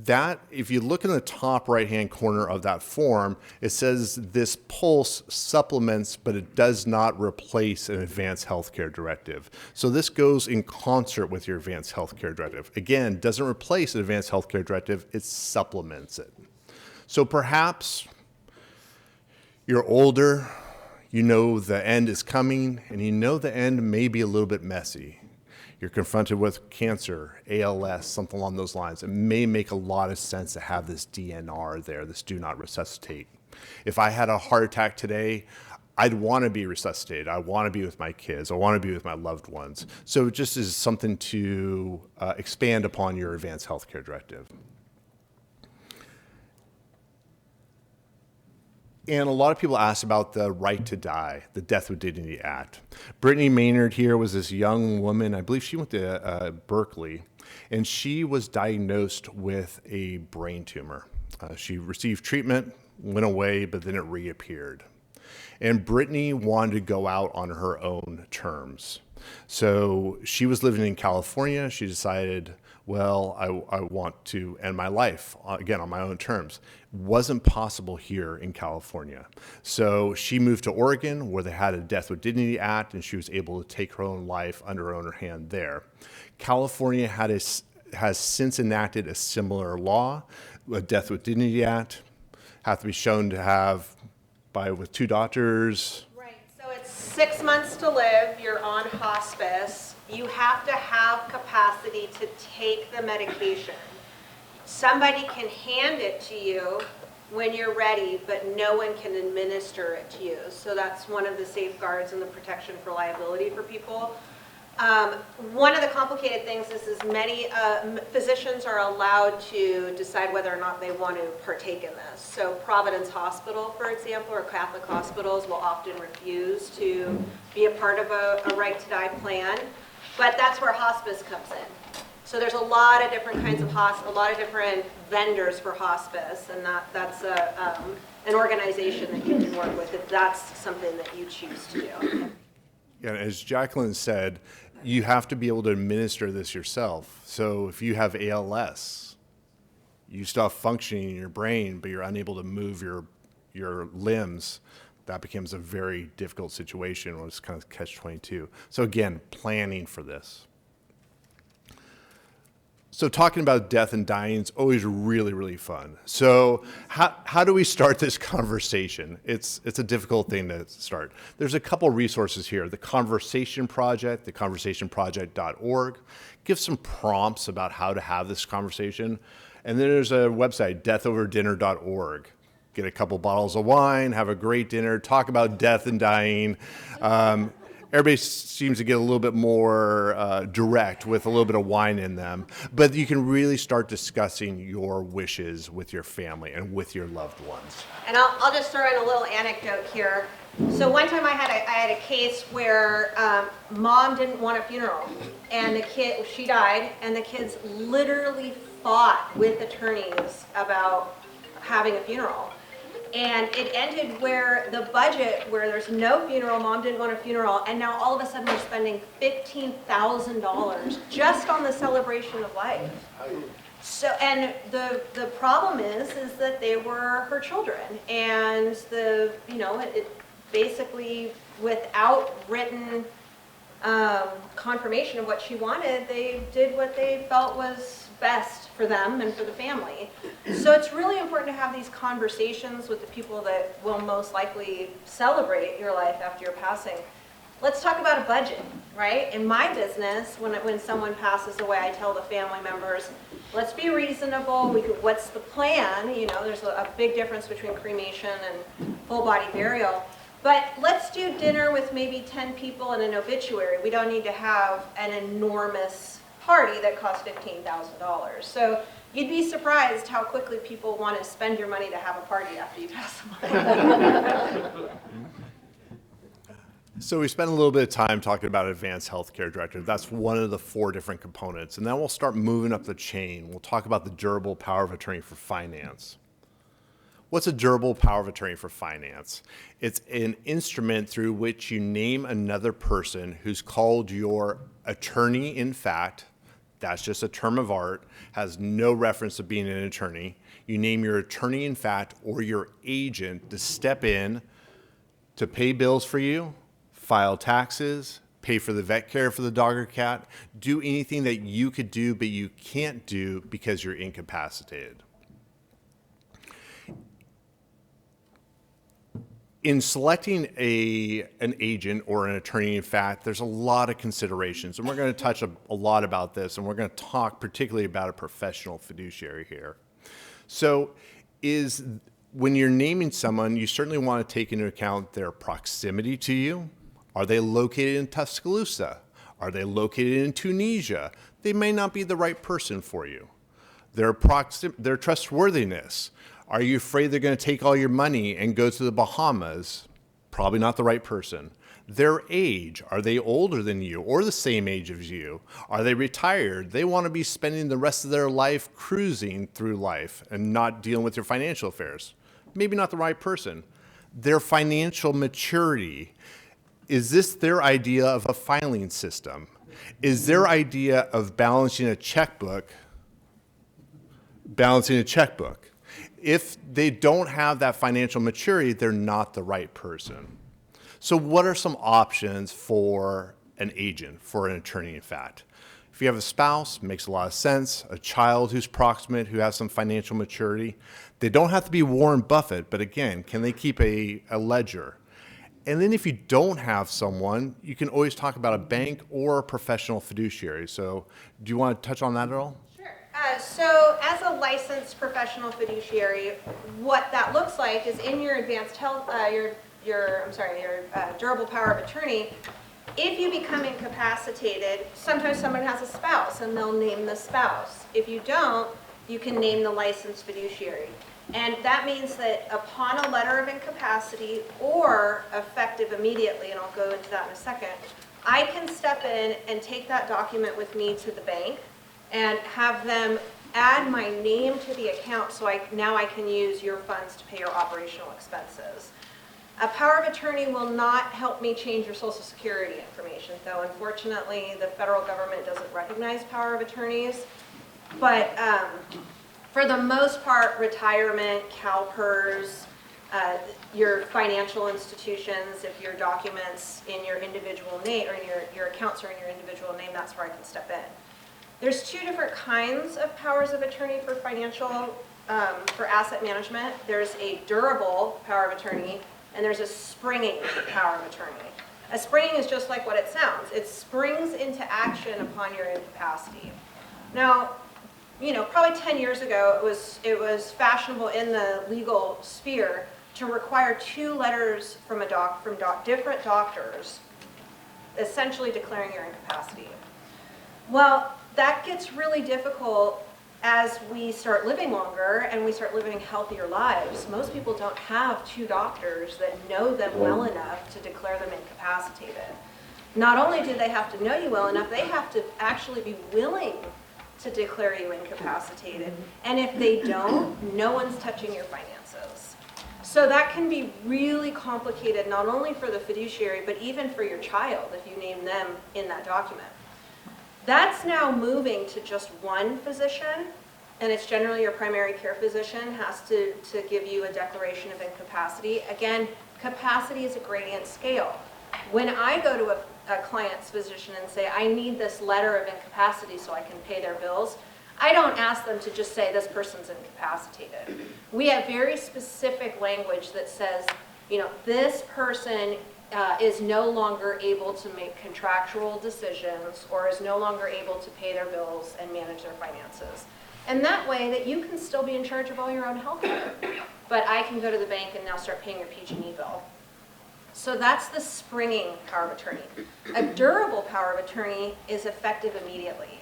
That, if you look in the top right-hand corner of that form, it says this pulse supplements, but it does not replace an advanced healthcare directive. So this goes in concert with your advanced healthcare directive. Again, doesn't replace an advanced healthcare directive, it supplements it. So perhaps you're older, you know the end is coming, and you know the end may be a little bit messy. You're confronted with cancer, ALS, something along those lines. It may make a lot of sense to have this DNR there, this do not resuscitate. If I had a heart attack today, I'd want to be resuscitated. I want to be with my kids. I want to be with my loved ones. So it just is something to expand upon your advanced healthcare directive. And a lot of people ask about the right to die, the Death with Dignity Act. Brittany Maynard here was this young woman, I believe she went to Berkeley, and she was diagnosed with a brain tumor. She received treatment, went away, but then it reappeared. And Brittany wanted to go out on her own terms. So she was living in California. She decided, well, I want to end my life, again, on my own terms. Wasn't possible here in California. So she moved to Oregon, where they had a Death with Dignity Act, and she was able to take her own life under her own hand there. California has since enacted a similar law, a Death with Dignity Act, have to be shown to have, with 2 doctors. Right, so it's 6 months to live, you're on hospice, you have to have capacity to take the medication. Somebody can hand it to you, when you're ready, but no one can administer it to you. So that's one of the safeguards and the protection for liability for people. One of the complicated things is many physicians are allowed to decide whether or not they want to partake in this. So Providence Hospital, for example, or Catholic hospitals will often refuse to be a part of a right to die plan, but that's where hospice comes in. So there's a lot of different kinds of a lot of different vendors for hospice, and that's an organization that you can work with if that's something that you choose to do. Yeah, as Jacqueline said, you have to be able to administer this yourself. So if you have ALS, you still have functioning in your brain, but you're unable to move your limbs, that becomes a very difficult situation when it's kind of catch-22. So again, planning for this. So talking about death and dying is always really, really fun. So how do we start this conversation? It's a difficult thing to start. There's a couple resources here. The Conversation Project, theconversationproject.org, gives some prompts about how to have this conversation. And then there's a website, deathoverdinner.org. Get a couple bottles of wine, have a great dinner, talk about death and dying. Everybody seems to get a little bit more direct with a little bit of wine in them, but you can really start discussing your wishes with your family and with your loved ones. And I'll just throw in a little anecdote here. So one time I had a case where mom didn't want a funeral, and she died, and the kids literally fought with attorneys about having a funeral. And it ended where the budget, where there's no funeral, mom didn't want a funeral, and now all of a sudden we're spending $15,000 just on the celebration of life. So, and the problem is that they were her children, and it basically, without written confirmation of what she wanted, they did what they felt was best for them and for the family. So it's really important to have these conversations with the people that will most likely celebrate your life after your passing. Let's talk about a budget, right? In my business, when someone passes away, I tell the family members, let's be reasonable. What's the plan? There's a big difference between cremation and full body burial. But let's do dinner with maybe 10 people and an obituary. We don't need to have an enormous party that costs $15,000. So you'd be surprised how quickly people want to spend your money to have a party after you pass away. So we spent a little bit of time talking about Advanced Healthcare Directive. That's one of the 4 different components. And then we'll start moving up the chain. We'll talk about the durable power of attorney for finance. What's a durable power of attorney for finance? It's an instrument through which you name another person who's called your attorney in fact. That's just a term of art, has no reference to being an attorney. You name your attorney in fact or your agent to step in to pay bills for you, file taxes, pay for the vet care for the dog or cat, do anything that you could do but you can't do because you're incapacitated. In selecting an agent or an attorney in fact, there's a lot of considerations, and we're going to touch a lot about this, and we're going to talk particularly about a professional fiduciary here. So when you're naming someone, you certainly want to take into account their proximity to you. Are they located in Tuscaloosa? Are they located in Tunisia? They may not be the right person for you. Their trustworthiness. Are you afraid they're going to take all your money and go to the Bahamas? Probably not the right person. Their age. Are they older than you or the same age as you? Are they retired? They want to be spending the rest of their life cruising through life and not dealing with your financial affairs. Maybe not the right person. Their financial maturity. Is this their idea of a filing system? Is their idea of balancing a checkbook? If they don't have that financial maturity, they're not the right person. So what are some options for an agent, for an attorney in fact? If you have a spouse, makes a lot of sense. A child who's proximate, who has some financial maturity. They don't have to be Warren Buffett, but again, can they keep a ledger? And then if you don't have someone, you can always talk about a bank or a professional fiduciary. So do you want to touch on that at all? Sure. so as a licensed professional fiduciary, what that looks like is in your advanced health, your durable power of attorney. If you become incapacitated, sometimes someone has a spouse and they'll name the spouse. If you don't, you can name the licensed fiduciary. And that means that upon a letter of incapacity or effective immediately, and I'll go into that in a second, I can step in and take that document with me to the bank and have them add my name to the account so now I can use your funds to pay your operational expenses. A power of attorney will not help me change your Social Security information, though unfortunately the federal government doesn't recognize power of attorneys. But for the most part, retirement, CalPERS, your financial institutions, if your documents in your individual name or your accounts are in your individual name, that's where I can step in. There's two different kinds of powers of attorney for financial, for asset management. There's a durable power of attorney, and there's a springing power of attorney. A springing is just like what it sounds. It springs into action upon your incapacity. Now, probably 10 years ago, it was fashionable in the legal sphere to require 2 letters from different doctors, essentially declaring your incapacity. Well, that gets really difficult as we start living longer and we start living healthier lives. Most people don't have 2 doctors that know them well enough to declare them incapacitated. Not only do they have to know you well enough, they have to actually be willing to declare you incapacitated. And if they don't, no one's touching your finances. So that can be really complicated, not only for the fiduciary, but even for your child if you name them in that document. That's now moving to just one physician, and it's generally your primary care physician has to give you a declaration of incapacity. Again, capacity is a gradient scale. When I go to a client's physician and say, I need this letter of incapacity so I can pay their bills, I don't ask them to just say this person's incapacitated. We have very specific language that says, this person is no longer able to make contractual decisions or is no longer able to pay their bills and manage their finances. And that way that you can still be in charge of all your own health care, but I can go to the bank and now start paying your PG&E bill. So that's the springing power of attorney. A durable power of attorney is effective immediately.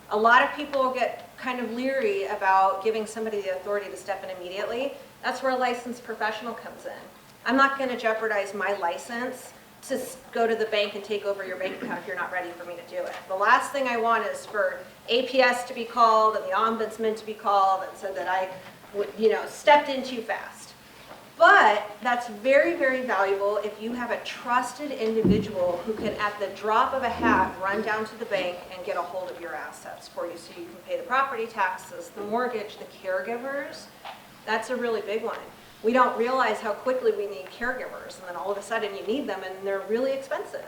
A lot of people get kind of leery about giving somebody the authority to step in immediately. That's where a licensed professional comes in. I'm not going to jeopardize my license to go to the bank and take over your bank account if you're not ready for me to do it. The last thing I want is for APS to be called and the ombudsman to be called and said that I stepped in too fast. But that's very, very valuable if you have a trusted individual who can, at the drop of a hat, run down to the bank and get a hold of your assets for you so you can pay the property taxes, the mortgage, the caregivers. That's a really big one. We don't realize how quickly we need caregivers, and then all of a sudden you need them and they're really expensive.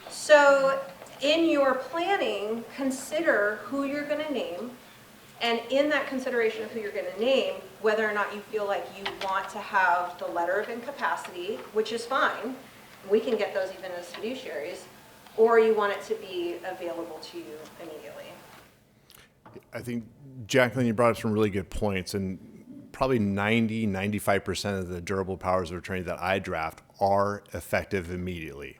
So in your planning, consider who you're going to name, and in that consideration of who you're going to name, whether or not you feel like you want to have the letter of incapacity, which is fine, we can get those even as fiduciaries, or you want it to be available to you immediately. I think, Jacqueline, you brought up some really good points, and probably 95% of the durable powers of attorney that I draft are effective immediately.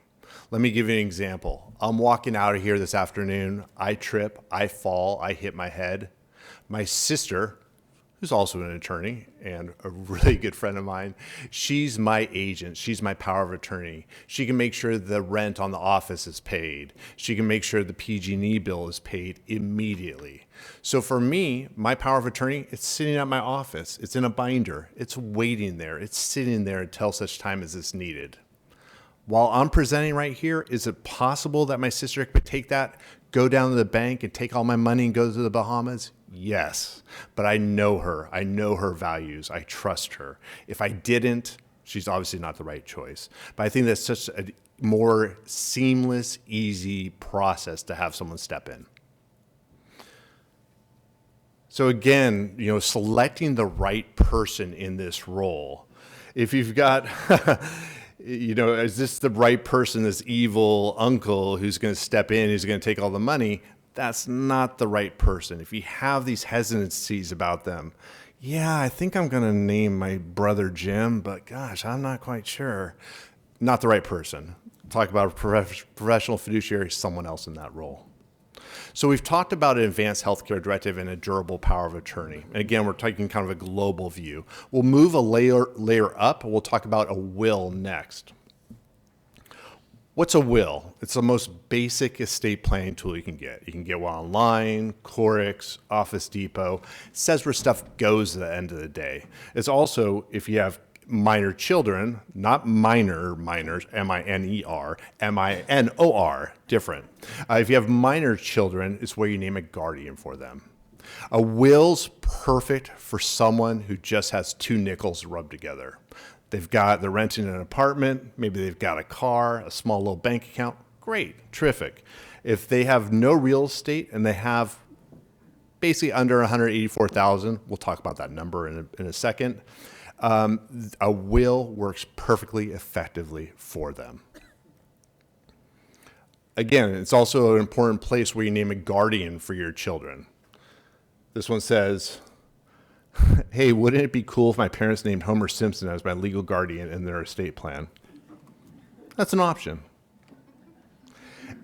Let me give you an example. I'm walking out of here this afternoon. I trip, I fall, I hit my head. My sister, who's also an attorney and a really good friend of mine, she's my agent. She's my power of attorney. She can make sure the rent on the office is paid. She can make sure the PG&E bill is paid immediately. So for me, my power of attorney, it's sitting at my office. It's in a binder. It's waiting there. It's sitting there until such time as it's needed. While I'm presenting right here, is it possible that my sister could take that, go down to the bank and take all my money and go to the Bahamas? Yes, but I know her. I know her values. I trust her. If I didn't, she's obviously not the right choice. But I think that's such a more seamless, easy process to have someone step in. So again, selecting the right person in this role. If you've got, is this the right person, this evil uncle who's going to step in, who's going to take all the money? that's not the right person. If you have these hesitancies about them, yeah, I think I'm going to name my brother Jim, but gosh, I'm not quite sure. Not the right person. Talk about a professional fiduciary, someone else in that role. So we've talked about an advanced healthcare directive and a durable power of attorney. And again, we're taking kind of a global view. We'll move a layer up. We'll talk about a will next. What's a will? It's the most basic estate planning tool you can get. You can get one online, Corix, Office Depot. It says where stuff goes at the end of the day. It's also, if you have minor children, not minors, M-I-N-E-R, M-I-N-O-R, different. If you have minor children, it's where you name a guardian for them. A will's perfect for someone who just has two nickels rubbed together. They're renting an apartment, maybe they've got a car, a small little bank account. Great, terrific. If they have no real estate and they have basically under $184,000, we'll talk about that number in a second, a will works perfectly effectively for them. Again, it's also an important place where you name a guardian for your children. This one says, hey, wouldn't it be cool if my parents named Homer Simpson as my legal guardian in their estate plan? That's an option.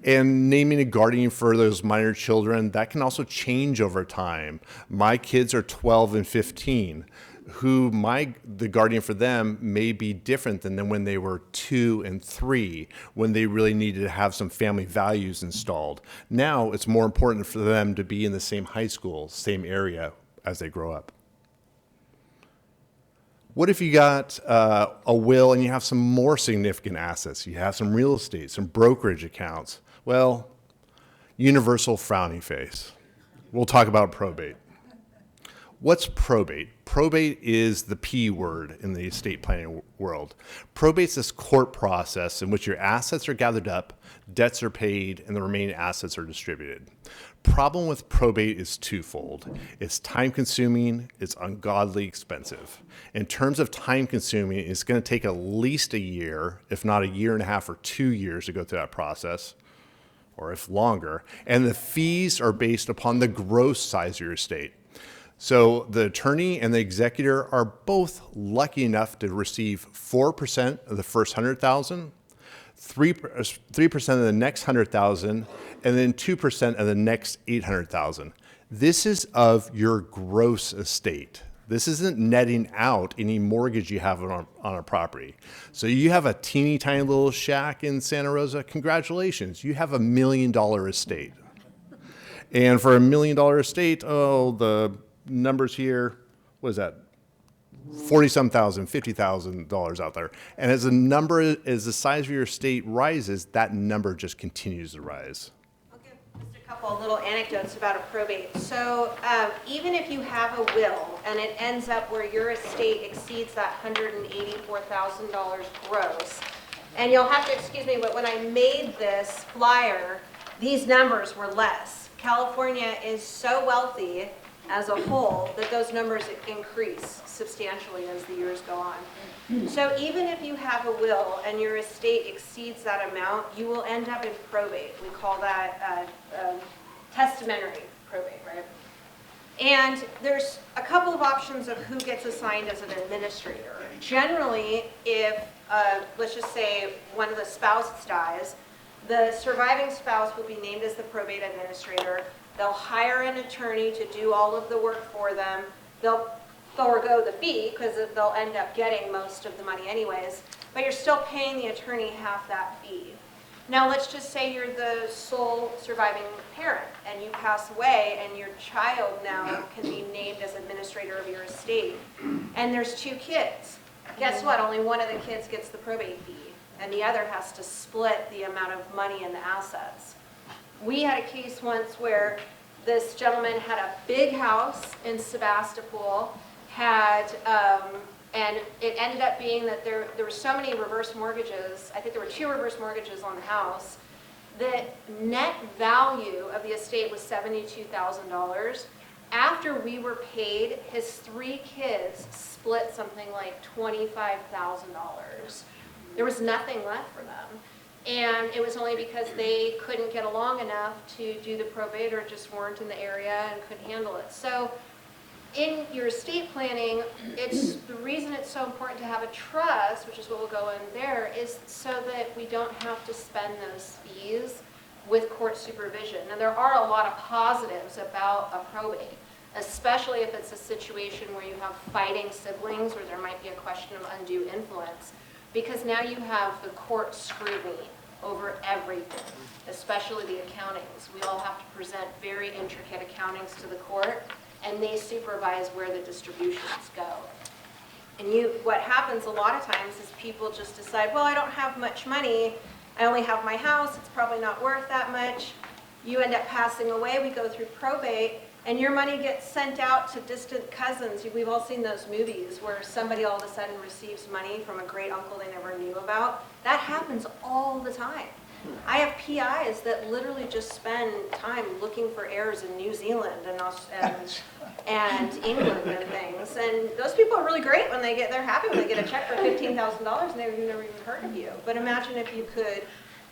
And naming a guardian for those minor children, that can also change over time. My kids are 12 and 15. The guardian for them may be different than when they were 2 and 3, when they really needed to have some family values installed. Now it's more important for them to be in the same high school, same area as they grow up. What if you got a will and you have some more significant assets? You have some real estate, some brokerage accounts. Well, universal frowning face. We'll talk about probate. What's probate? Probate is the P word in the estate planning world. Probate's this court process in which your assets are gathered up, debts are paid, and the remaining assets are distributed. Problem with probate is twofold. It's time-consuming, it's ungodly expensive. In terms of time-consuming, it's going to take at least a year, if not a year and a half or 2 years to go through that process, or if longer. And the fees are based upon the gross size of your estate. So the attorney and the executor are both lucky enough to receive 4% of the first 100,000, 3% of the next 100,000, and then 2% of the next 800,000. This is of your gross estate. This isn't netting out any mortgage you have on a property. So you have a teeny tiny little shack in Santa Rosa, congratulations, you have $1 million estate. And for $1 million estate, the numbers here, what is that? 40-some thousand, $50,000 out there. And as the size of your estate rises, that number just continues to rise. I'll give just a couple little anecdotes about a probate. So even if you have a will and it ends up where your estate exceeds that $184,000 gross, and you'll have to excuse me, but when I made this flyer, these numbers were less. California is so wealthy as a whole that those numbers increase substantially as the years go on. So even if you have a will and your estate exceeds that amount, you will end up in probate. We call that testamentary probate, right? And there's a couple of options of who gets assigned as an administrator. Generally, if, let's just say, one of the spouses dies, the surviving spouse will be named as the probate administrator. They'll hire an attorney to do all of the work for them. They'll forego the fee because they'll end up getting most of the money anyways, but you're still paying the attorney half that fee. Now let's just say you're the sole surviving parent and you pass away and your child now can be named as administrator of your estate, and there's 2 kids. Guess what? Only one of the kids gets the probate fee and the other has to split the amount of money and the assets. We had a case once where this gentleman had a big house in Sebastopol, and it ended up being that there were so many reverse mortgages. I think there were 2 reverse mortgages on the house. The net value of the estate was $72,000. After we were paid, his 3 kids split something like $25,000. There was nothing left for them. And it was only because they couldn't get along enough to do the probate or just weren't in the area and couldn't handle it. So in your estate planning, it's the reason it's so important to have a trust, which is what we'll go in there, is so that we don't have to spend those fees with court supervision. And there are a lot of positives about a probate, especially if it's a situation where you have fighting siblings or there might be a question of undue influence, because now you have the court scrutiny over everything, especially the accountings. We all have to present very intricate accountings to the court, and they supervise where the distributions go. And what happens a lot of times is people just decide, well, I don't have much money, I only have my house, it's probably not worth that much. You end up passing away, we go through probate, and your money gets sent out to distant cousins. We've all seen those movies where somebody all of a sudden receives money from a great uncle they never knew about. That happens all the time. I have PIs that literally just spend time looking for heirs in New Zealand and England and things. And those people are really great when they're happy when they get a check for $15,000 and they've never even heard of you. But imagine if you could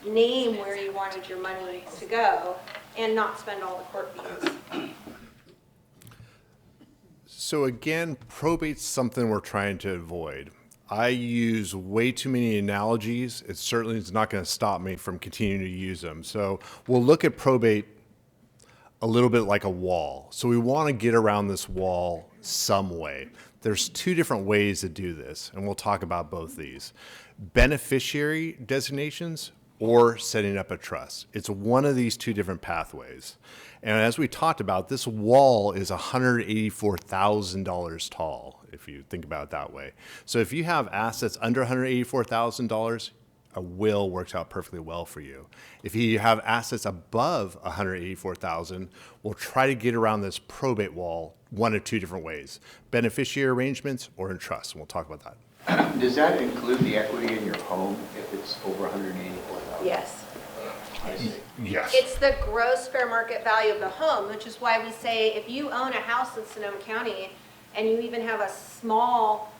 name where you wanted your money to go and not spend all the court fees. So again, probate's something we're trying to avoid. I use way too many analogies. It certainly is not going to stop me from continuing to use them. So we'll look at probate a little bit like a wall. So we want to get around this wall some way. There's two different ways to do this, and we'll talk about both these. Beneficiary designations or setting up a trust. It's one of these two different pathways. And as we talked about, this wall is $184,000 tall, if you think about it that way. So if you have assets under $184,000, a will works out perfectly well for you. If you have assets above $184,000, we'll try to get around this probate wall one of two different ways: beneficiary arrangements or in trust. And we'll talk about that. Does that include the equity in your home if it's over $184,000? Yes. I see. Yes. It's the gross fair market value of the home, which is why we say if you own a house in Sonoma County and you even have a small,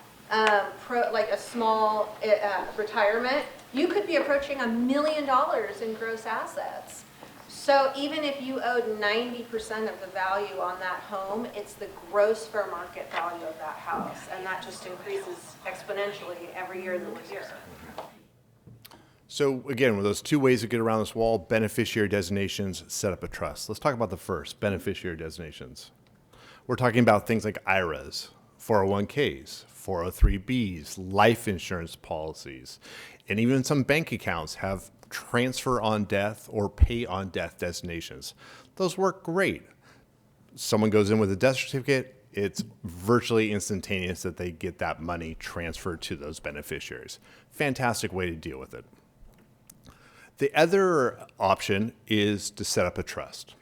retirement, you could be approaching $1 million in gross assets. So even if you owed 90% of the value on that home, it's the gross fair market value of that house, and that just increases exponentially every year that we're here. So again, with those two ways to get around this wall: beneficiary designations, set up a trust. Let's talk about the first, beneficiary designations. We're talking about things like IRAs, 401ks, 403bs, life insurance policies, and even some bank accounts have transfer on death or pay on death designations. Those work great. Someone goes in with a death certificate, it's virtually instantaneous that they get that money transferred to those beneficiaries. Fantastic way to deal with it. The other option is to set up a trust.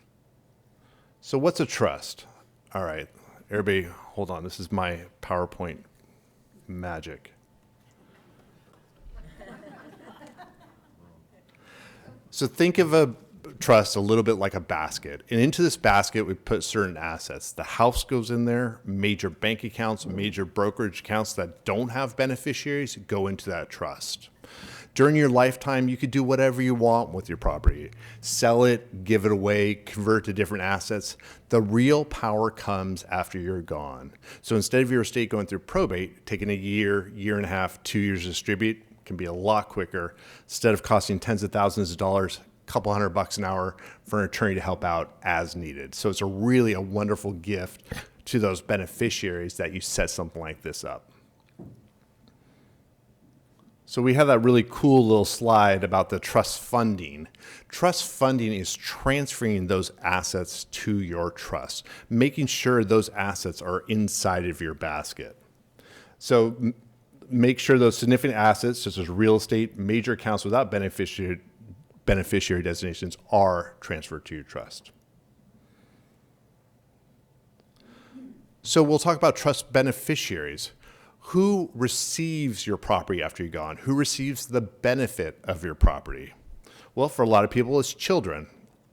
So what's a trust? All right, everybody, hold on. This is my PowerPoint magic. So think of a trust a little bit like a basket. And into this basket, we put certain assets. The house goes in there, major bank accounts, major brokerage accounts that don't have beneficiaries go into that trust. During your lifetime, you could do whatever you want with your property. Sell it, give it away, convert to different assets. The real power comes after you're gone. So instead of your estate going through probate, taking a year, year and a half, 2 years to distribute, can be a lot quicker. Instead of costing tens of thousands of dollars, a couple $100 an hour for an attorney to help out as needed. So it's really a wonderful gift to those beneficiaries that you set something like this up. So we have that really cool little slide about the trust funding. Trust funding is transferring those assets to your trust, making sure those assets are inside of your basket. So make sure those significant assets, such as real estate, major accounts without beneficiary designations, are transferred to your trust. So we'll talk about trust beneficiaries. Who receives your property after you're gone? Who receives the benefit of your property? Well, for a lot of people, it's children.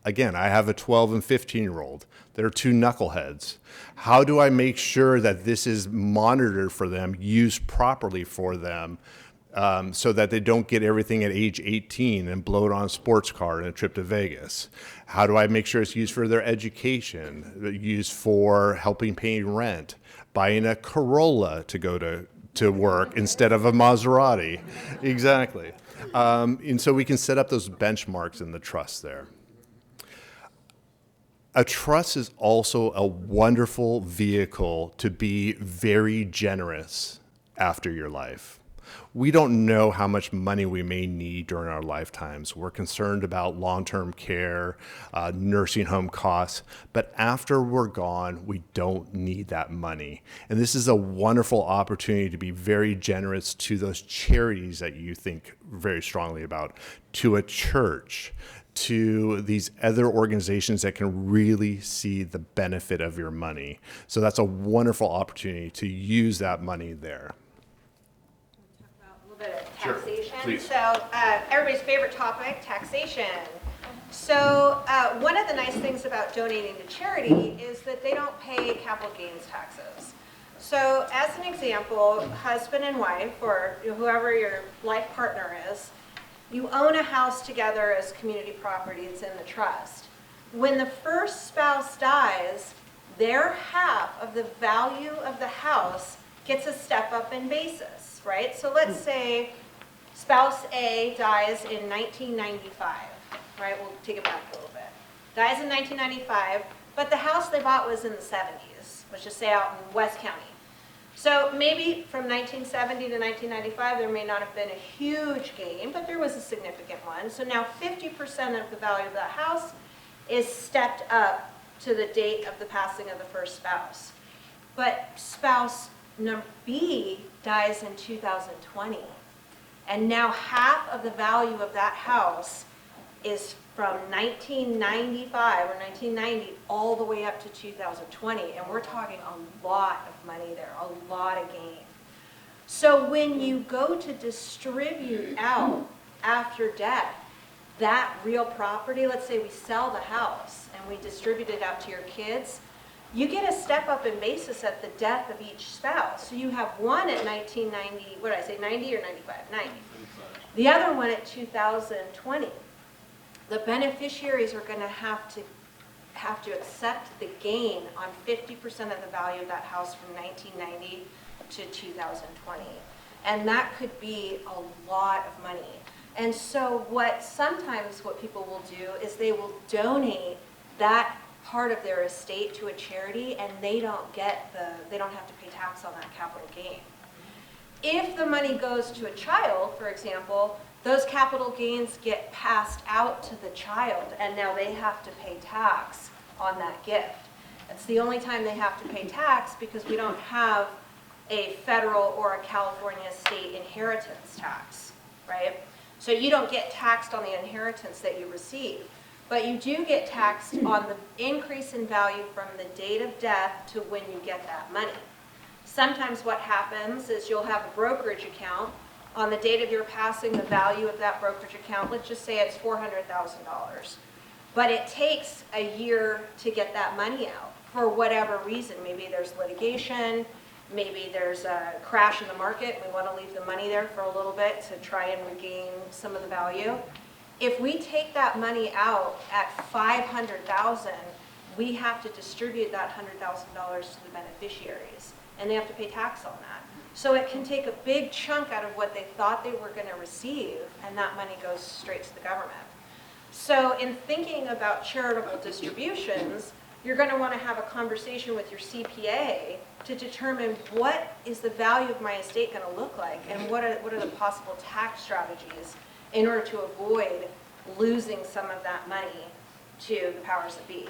Again, I have a 12 and 15-year-old. They're two knuckleheads. How do I make sure that this is monitored for them, used properly for them, so that they don't get everything at age 18 and blow it on a sports car and a trip to Vegas? How do I make sure it's used for their education, used for helping paying rent, buying a Corolla to go to work instead of a Maserati? Exactly. And so we can set up those benchmarks in the trust there. A trust is also a wonderful vehicle to be very generous after your life. We don't know how much money we may need during our lifetimes. We're concerned about long-term care, nursing home costs, but after we're gone, we don't need that money. And this is a wonderful opportunity to be very generous to those charities that you think very strongly about, to a church, to these other organizations that can really see the benefit of your money. So that's a wonderful opportunity to use that money there. A little bit of taxation. please. So everybody's favorite topic, taxation. So one of the nice things about donating to charity is that they don't pay capital gains taxes. So as an example, husband and wife, or whoever your life partner is, you own a house together as community property. It's in the trust. When the first spouse dies, their half of the value of the house gets a step up in basis, right? So let's say spouse A dies in 1995, right? We'll take it back a little bit. Dies in 1995, but the house they bought was in the 70s, let's just say out in West County. So maybe from 1970 to 1995, there may not have been a huge gain, but there was a significant one. So now 50% of the value of that house is stepped up to the date of the passing of the first spouse. But spouse number B dies in 2020. And now half of the value of that house is from 1995 or 1990 all the way up to 2020. And we're talking a lot of money there, a lot of gain. So when you go to distribute out after death, that real property, let's say we sell the house and we distribute it out to your kids, you get a step up in basis at the death of each spouse. So you have one at 1990, what did I say, 90 or 95? 90. The other one at 2020. The beneficiaries are going to have to accept the gain on 50% of the value of that house from 1990 to 2020. And that could be a lot of money. And so sometimes what people will do is they will donate that part of their estate to a charity, and they don't have to pay tax on that capital gain. If the money goes to a child, for example, those capital gains get passed out to the child, and now they have to pay tax on that gift. It's the only time they have to pay tax because we don't have a federal or a California state inheritance tax, right? So you don't get taxed on the inheritance that you receive, but you do get taxed on the increase in value from the date of death to when you get that money. Sometimes what happens is you'll have a brokerage account. On the date of your passing, the value of that brokerage account, let's just say it's $400,000. But it takes a year to get that money out for whatever reason. Maybe there's litigation, maybe there's a crash in the market, we want to leave the money there for a little bit to try and regain some of the value. If we take that money out at $500,000, we have to distribute that $100,000 to the beneficiaries, and they have to pay tax on that. So it can take a big chunk out of what they thought they were going to receive, and that money goes straight to the government. So in thinking about charitable distributions, you're going to want to have a conversation with your CPA to determine what is the value of my estate going to look like, and what are the possible tax strategies in order to avoid losing some of that money to the powers that be.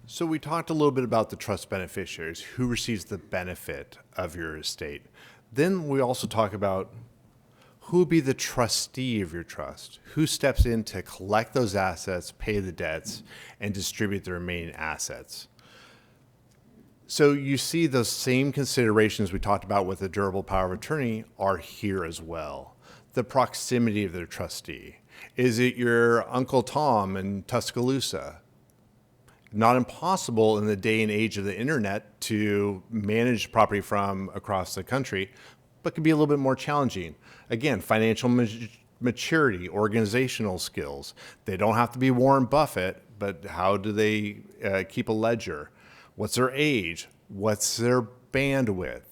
So we talked a little bit about the trust beneficiaries, who receives the benefit of your estate. Then we also talk about who will be the trustee of your trust, who steps in to collect those assets, pay the debts, and distribute the remaining assets. So you see those same considerations we talked about with the durable power of attorney are here as well. The proximity of the trustee. Is it your Uncle Tom in Tuscaloosa? Not impossible in the day and age of the internet to manage property from across the country, but can be a little bit more challenging. Again, financial maturity, organizational skills. They don't have to be Warren Buffett, but how do they keep a ledger? What's their age? What's their bandwidth?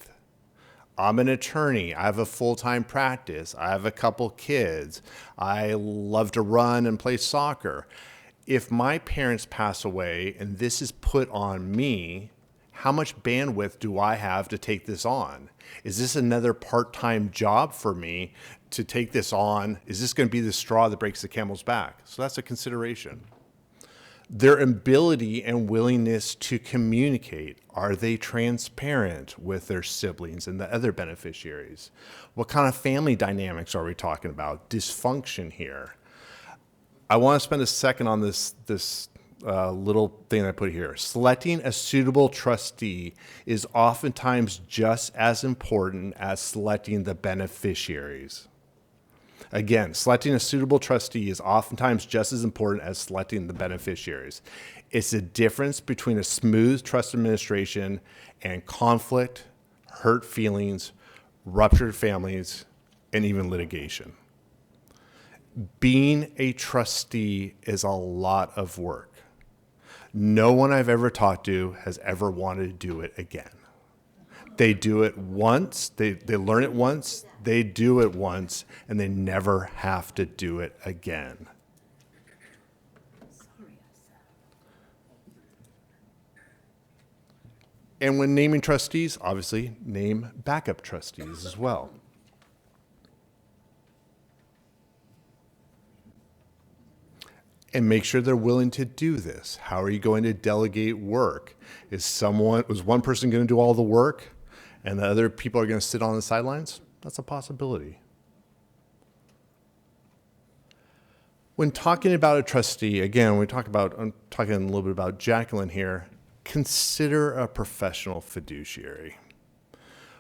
I'm an attorney. I have a full-time practice. I have a couple kids. I love to run and play soccer. If my parents pass away and this is put on me, how much bandwidth do I have to take this on? Is this another part-time job for me to take this on? Is this going to be the straw that breaks the camel's back? So that's a consideration. Their ability and willingness to communicate. Are they transparent with their siblings and the other beneficiaries? What kind of family dynamics are we talking about? Dysfunction here. I want to spend a second on this little thing I put here. Selecting a suitable trustee is oftentimes just as important as selecting the beneficiaries. Again, selecting a suitable trustee is oftentimes just as important as selecting the beneficiaries. It's the difference between a smooth trust administration and conflict, hurt feelings, ruptured families, and even litigation. Being a trustee is a lot of work. No one I've ever talked to has ever wanted to do it again. They do it once, they learn it once, they do it once, and they never have to do it again. And when naming trustees, obviously name backup trustees as well. And make sure they're willing to do this. How are you going to delegate work? Was one person going to do all the work and the other people are going to sit on the sidelines? That's a possibility. When talking about a trustee, again, I'm talking a little bit about Jacqueline here, consider a professional fiduciary.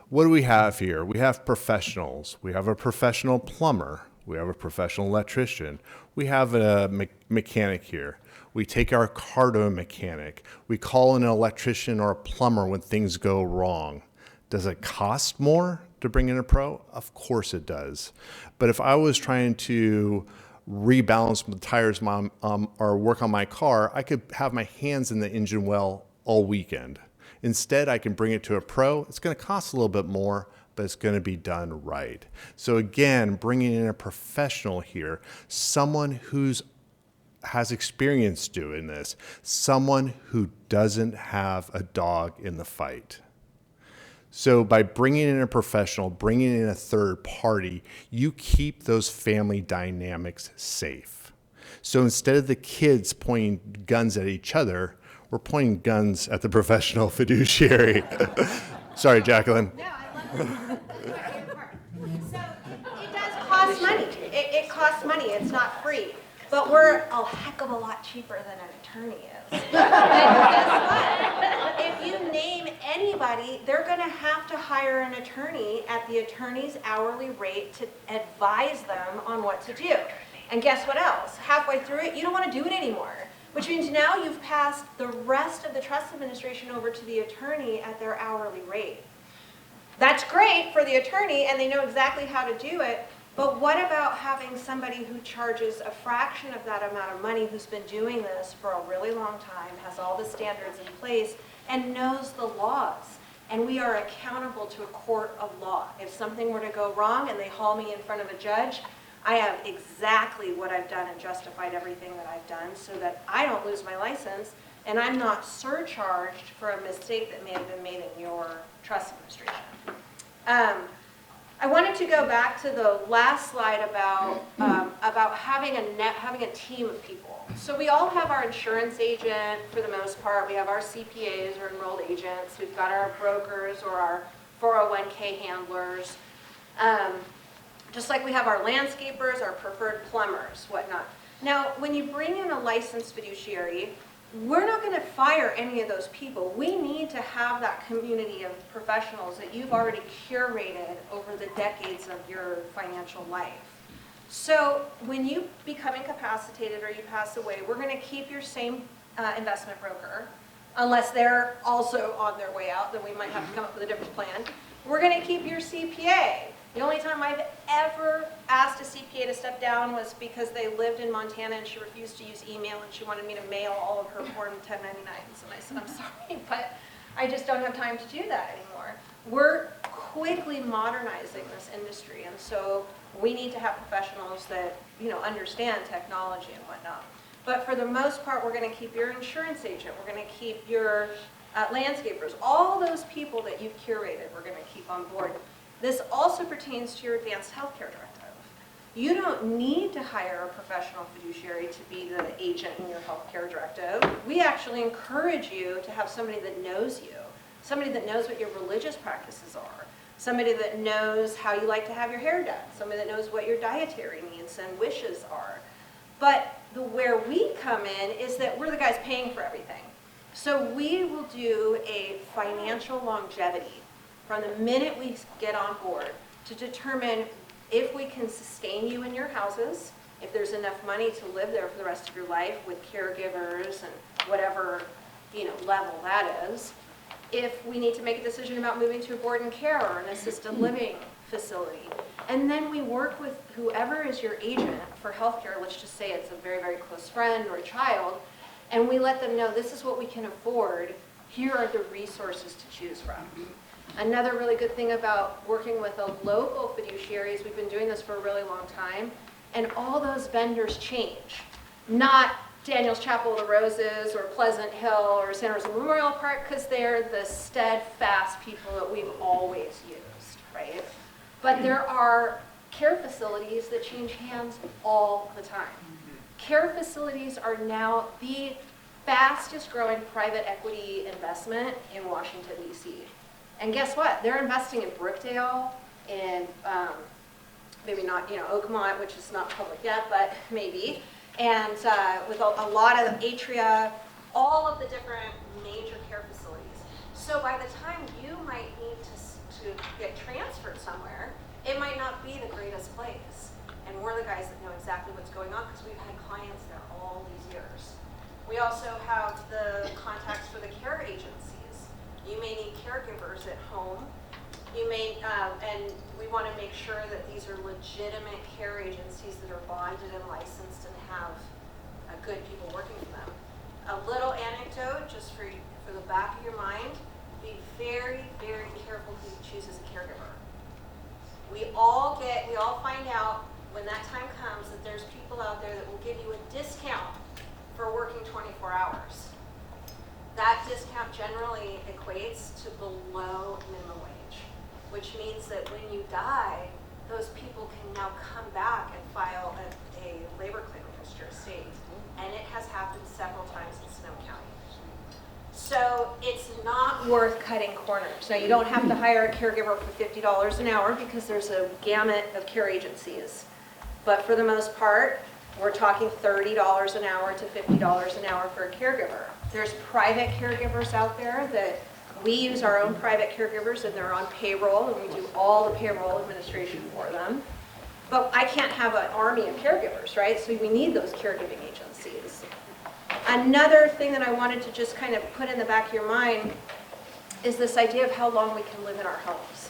What do we have here? We have professionals. We have a professional plumber. We have a professional electrician. We have a mechanic here. We take our car to a mechanic. We call in an electrician or a plumber when things go wrong. Does it cost more to bring in a pro? Of course it does. But if I was trying to rebalance the tires or work on my car, I could have my hands in the engine well all weekend. Instead, I can bring it to a pro. It's going to cost a little bit more, but it's going to be done right. So again, bringing in a professional here, someone has experience doing this, someone who doesn't have a dog in the fight. So by bringing in a professional, bringing in a third party, you keep those family dynamics safe. So instead of the kids pointing guns at each other, we're pointing guns at the professional fiduciary. Sorry, Jacqueline. No, I love it. That's my favorite part. So it does cost money. It costs money. It's not free. But we're a heck of a lot cheaper than an attorney is. And guess what? If you name anybody, they're going to have to hire an attorney at the attorney's hourly rate to advise them on what to do. And guess what else? Halfway through it, you don't want to do it anymore. Which means now you've passed the rest of the trust administration over to the attorney at their hourly rate. That's great for the attorney and they know exactly how to do it, but what about having somebody who charges a fraction of that amount of money, who's been doing this for a really long time, has all the standards in place, and knows the laws? And we are accountable to a court of law. If something were to go wrong and they haul me in front of a judge, I have exactly what I've done and justified everything that I've done so that I don't lose my license and I'm not surcharged for a mistake that may have been made in your trust administration. I wanted to go back to the last slide about having a team of people. So we all have our insurance agent for the most part. We have our CPAs or enrolled agents. We've got our brokers or our 401k handlers. Just like we have our landscapers, our preferred plumbers, whatnot. Now, when you bring in a licensed fiduciary, we're not going to fire any of those people. We need to have that community of professionals that you've already curated over the decades of your financial life. So when you become incapacitated or you pass away, we're going to keep your same investment broker. Unless they're also on their way out, then we might have to come up with a different plan. We're going to keep your CPA. The only time I've ever asked a CPA to step down was because they lived in Montana and she refused to use email and she wanted me to mail all of her Form 1099s. And I said, I'm sorry, but I just don't have time to do that anymore. We're quickly modernizing this industry, and so we need to have professionals that, understand technology and whatnot. But for the most part, we're going to keep your insurance agent, we're going to keep your landscapers, all those people that you've curated, we're going to keep on board. This also pertains to your advanced healthcare directive. You don't need to hire a professional fiduciary to be the agent in your healthcare directive. We actually encourage you to have somebody that knows you, somebody that knows what your religious practices are, somebody that knows how you like to have your hair done, somebody that knows what your dietary needs and wishes are. But where we come in is that we're the guys paying for everything. So we will do a financial longevity from the minute we get on board to determine if we can sustain you in your houses, if there's enough money to live there for the rest of your life with caregivers and whatever level that is, if we need to make a decision about moving to a board and care or an assisted living facility. And then we work with whoever is your agent for healthcare, let's just say it's a very, very close friend or a child, and we let them know this is what we can afford, here are the resources to choose from. Another really good thing about working with a local fiduciary is we've been doing this for a really long time, and all those vendors change. Not Daniel's Chapel of the Roses or Pleasant Hill or Santa Rosa Memorial Park, because they're the steadfast people that we've always used, right? But there are care facilities that change hands all the time. Care facilities are now the fastest growing private equity investment in Washington, D.C. And guess what? They're investing in Brookdale, in maybe not, Oakmont, which is not public yet, but maybe. And with a lot of Atria, all of the different major care facilities. So by the time you might need to get transferred somewhere, it might not be the greatest place. And we're the guys that know exactly what's going on because we've had clients there all these years. We also have the contacts for the care agencies. You may need caregivers at home. You may, and we want to make sure that these are legitimate care agencies that are bonded and licensed and have good people working for them. A little anecdote, just for the back of your mind, be very, very careful who you choose as a caregiver. We all find out when that time comes that there's people out there that will give you a discount for working 24 hours. That discount generally equates to below minimum wage, which means that when you die, those people can now come back and file a labor claim against your estate. And it has happened several times in Sonoma County. So it's not worth cutting corners. Now, you don't have to hire a caregiver for $50 an hour because there's a gamut of care agencies. But for the most part, we're talking $30 an hour to $50 an hour for a caregiver. There's private caregivers out there that we use our own private caregivers, and they're on payroll, and we do all the payroll administration for them. But I can't have an army of caregivers, right? So we need those caregiving agencies. Another thing that I wanted to just kind of put in the back of your mind is this idea of how long we can live in our homes.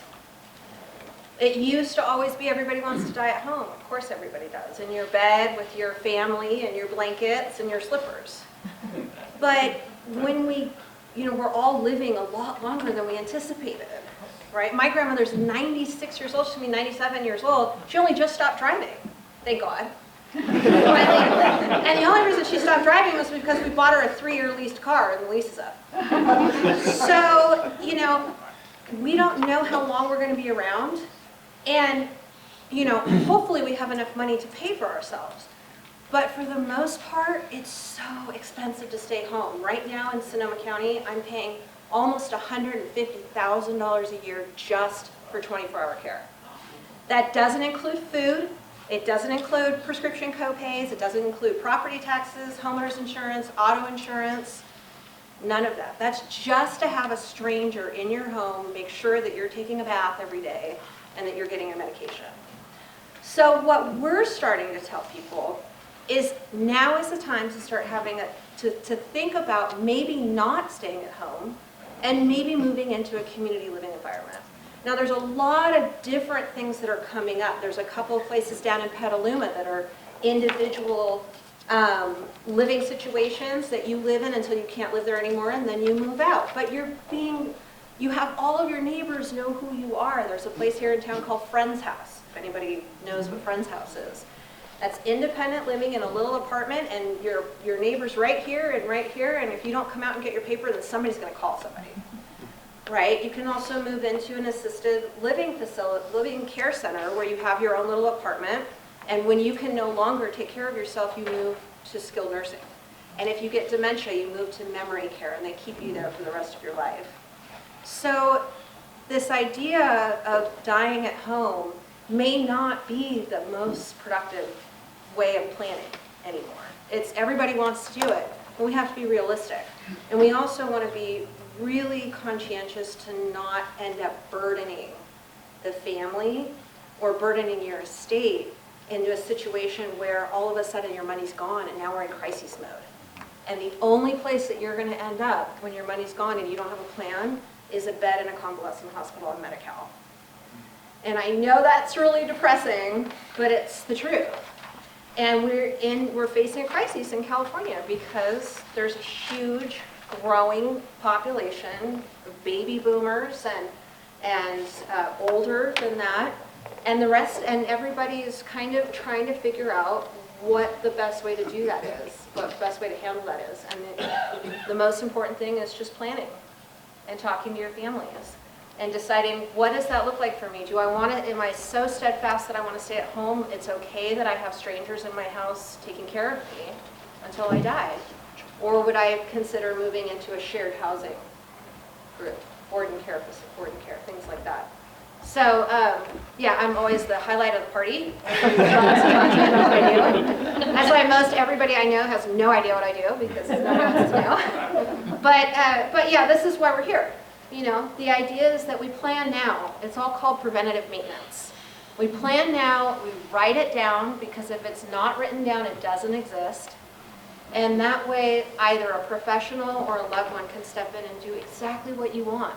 It used to always be everybody wants to die at home. Of course everybody does. In your bed with your family and your blankets and your slippers. But when we're all living a lot longer than we anticipated, right? My grandmother's 96 years old. She's going to be 97 years old. She only just stopped driving, thank God. And the only reason she stopped driving was because we bought her a 3-year leased car and the lease is up. So, we don't know how long we're going to be around. And, hopefully we have enough money to pay for ourselves. But for the most part, it's so expensive to stay home. Right now in Sonoma County, I'm paying almost $150,000 a year just for 24-hour care. That doesn't include food. It doesn't include prescription copays. It doesn't include property taxes, homeowners insurance, auto insurance, none of that. That's just to have a stranger in your home, make sure that you're taking a bath every day and that you're getting your medication. So what we're starting to tell people is now is the time to start having a to think about maybe not staying at home and maybe moving into a community living environment. Now, there's a lot of different things that are coming up. There's a couple of places down in Petaluma that are individual living situations that you live in until you can't live there anymore, and then you move out. But you have all of your neighbors know who you are. There's a place here in town called Friend's House, if anybody knows what Friend's House is. That's independent living in a little apartment, and your neighbor's right here, and if you don't come out and get your paper, then somebody's gonna call somebody. Right? You can also move into an assisted living facility, living care center where you have your own little apartment, and when you can no longer take care of yourself, you move to skilled nursing. And if you get dementia, you move to memory care, and they keep you there for the rest of your life. So this idea of dying at home may not be the most productive way of planning anymore. Everybody wants to do it, but we have to be realistic. And we also want to be really conscientious to not end up burdening the family or burdening your estate into a situation where all of a sudden your money's gone and now we're in crisis mode. And the only place that you're going to end up when your money's gone and you don't have a plan is a bed in a convalescent hospital in Medi-Cal. And I know that's really depressing, but it's the truth. And we're facing a crisis in California because there's a huge growing population of baby boomers and older than that, and everybody is kind of trying to figure out what the best way to do that is, what the best way to handle that is. And the most important thing is just planning and talking to your families and deciding, what does that look like for me? Am I so steadfast that I want to stay at home? It's okay that I have strangers in my house taking care of me until I die. Or would I consider moving into a shared housing group, board and care, things like that. So, yeah, I'm always the highlight of the party. Everybody loves to talk to me about what I do. That's why most everybody I know has no idea what I do, because no one wants to know. But yeah, this is why we're here. You know, the idea is that we plan now. It's all called preventative maintenance. We plan now, we write it down, because if it's not written down, it doesn't exist. And that way, either a professional or a loved one can step in and do exactly what you want.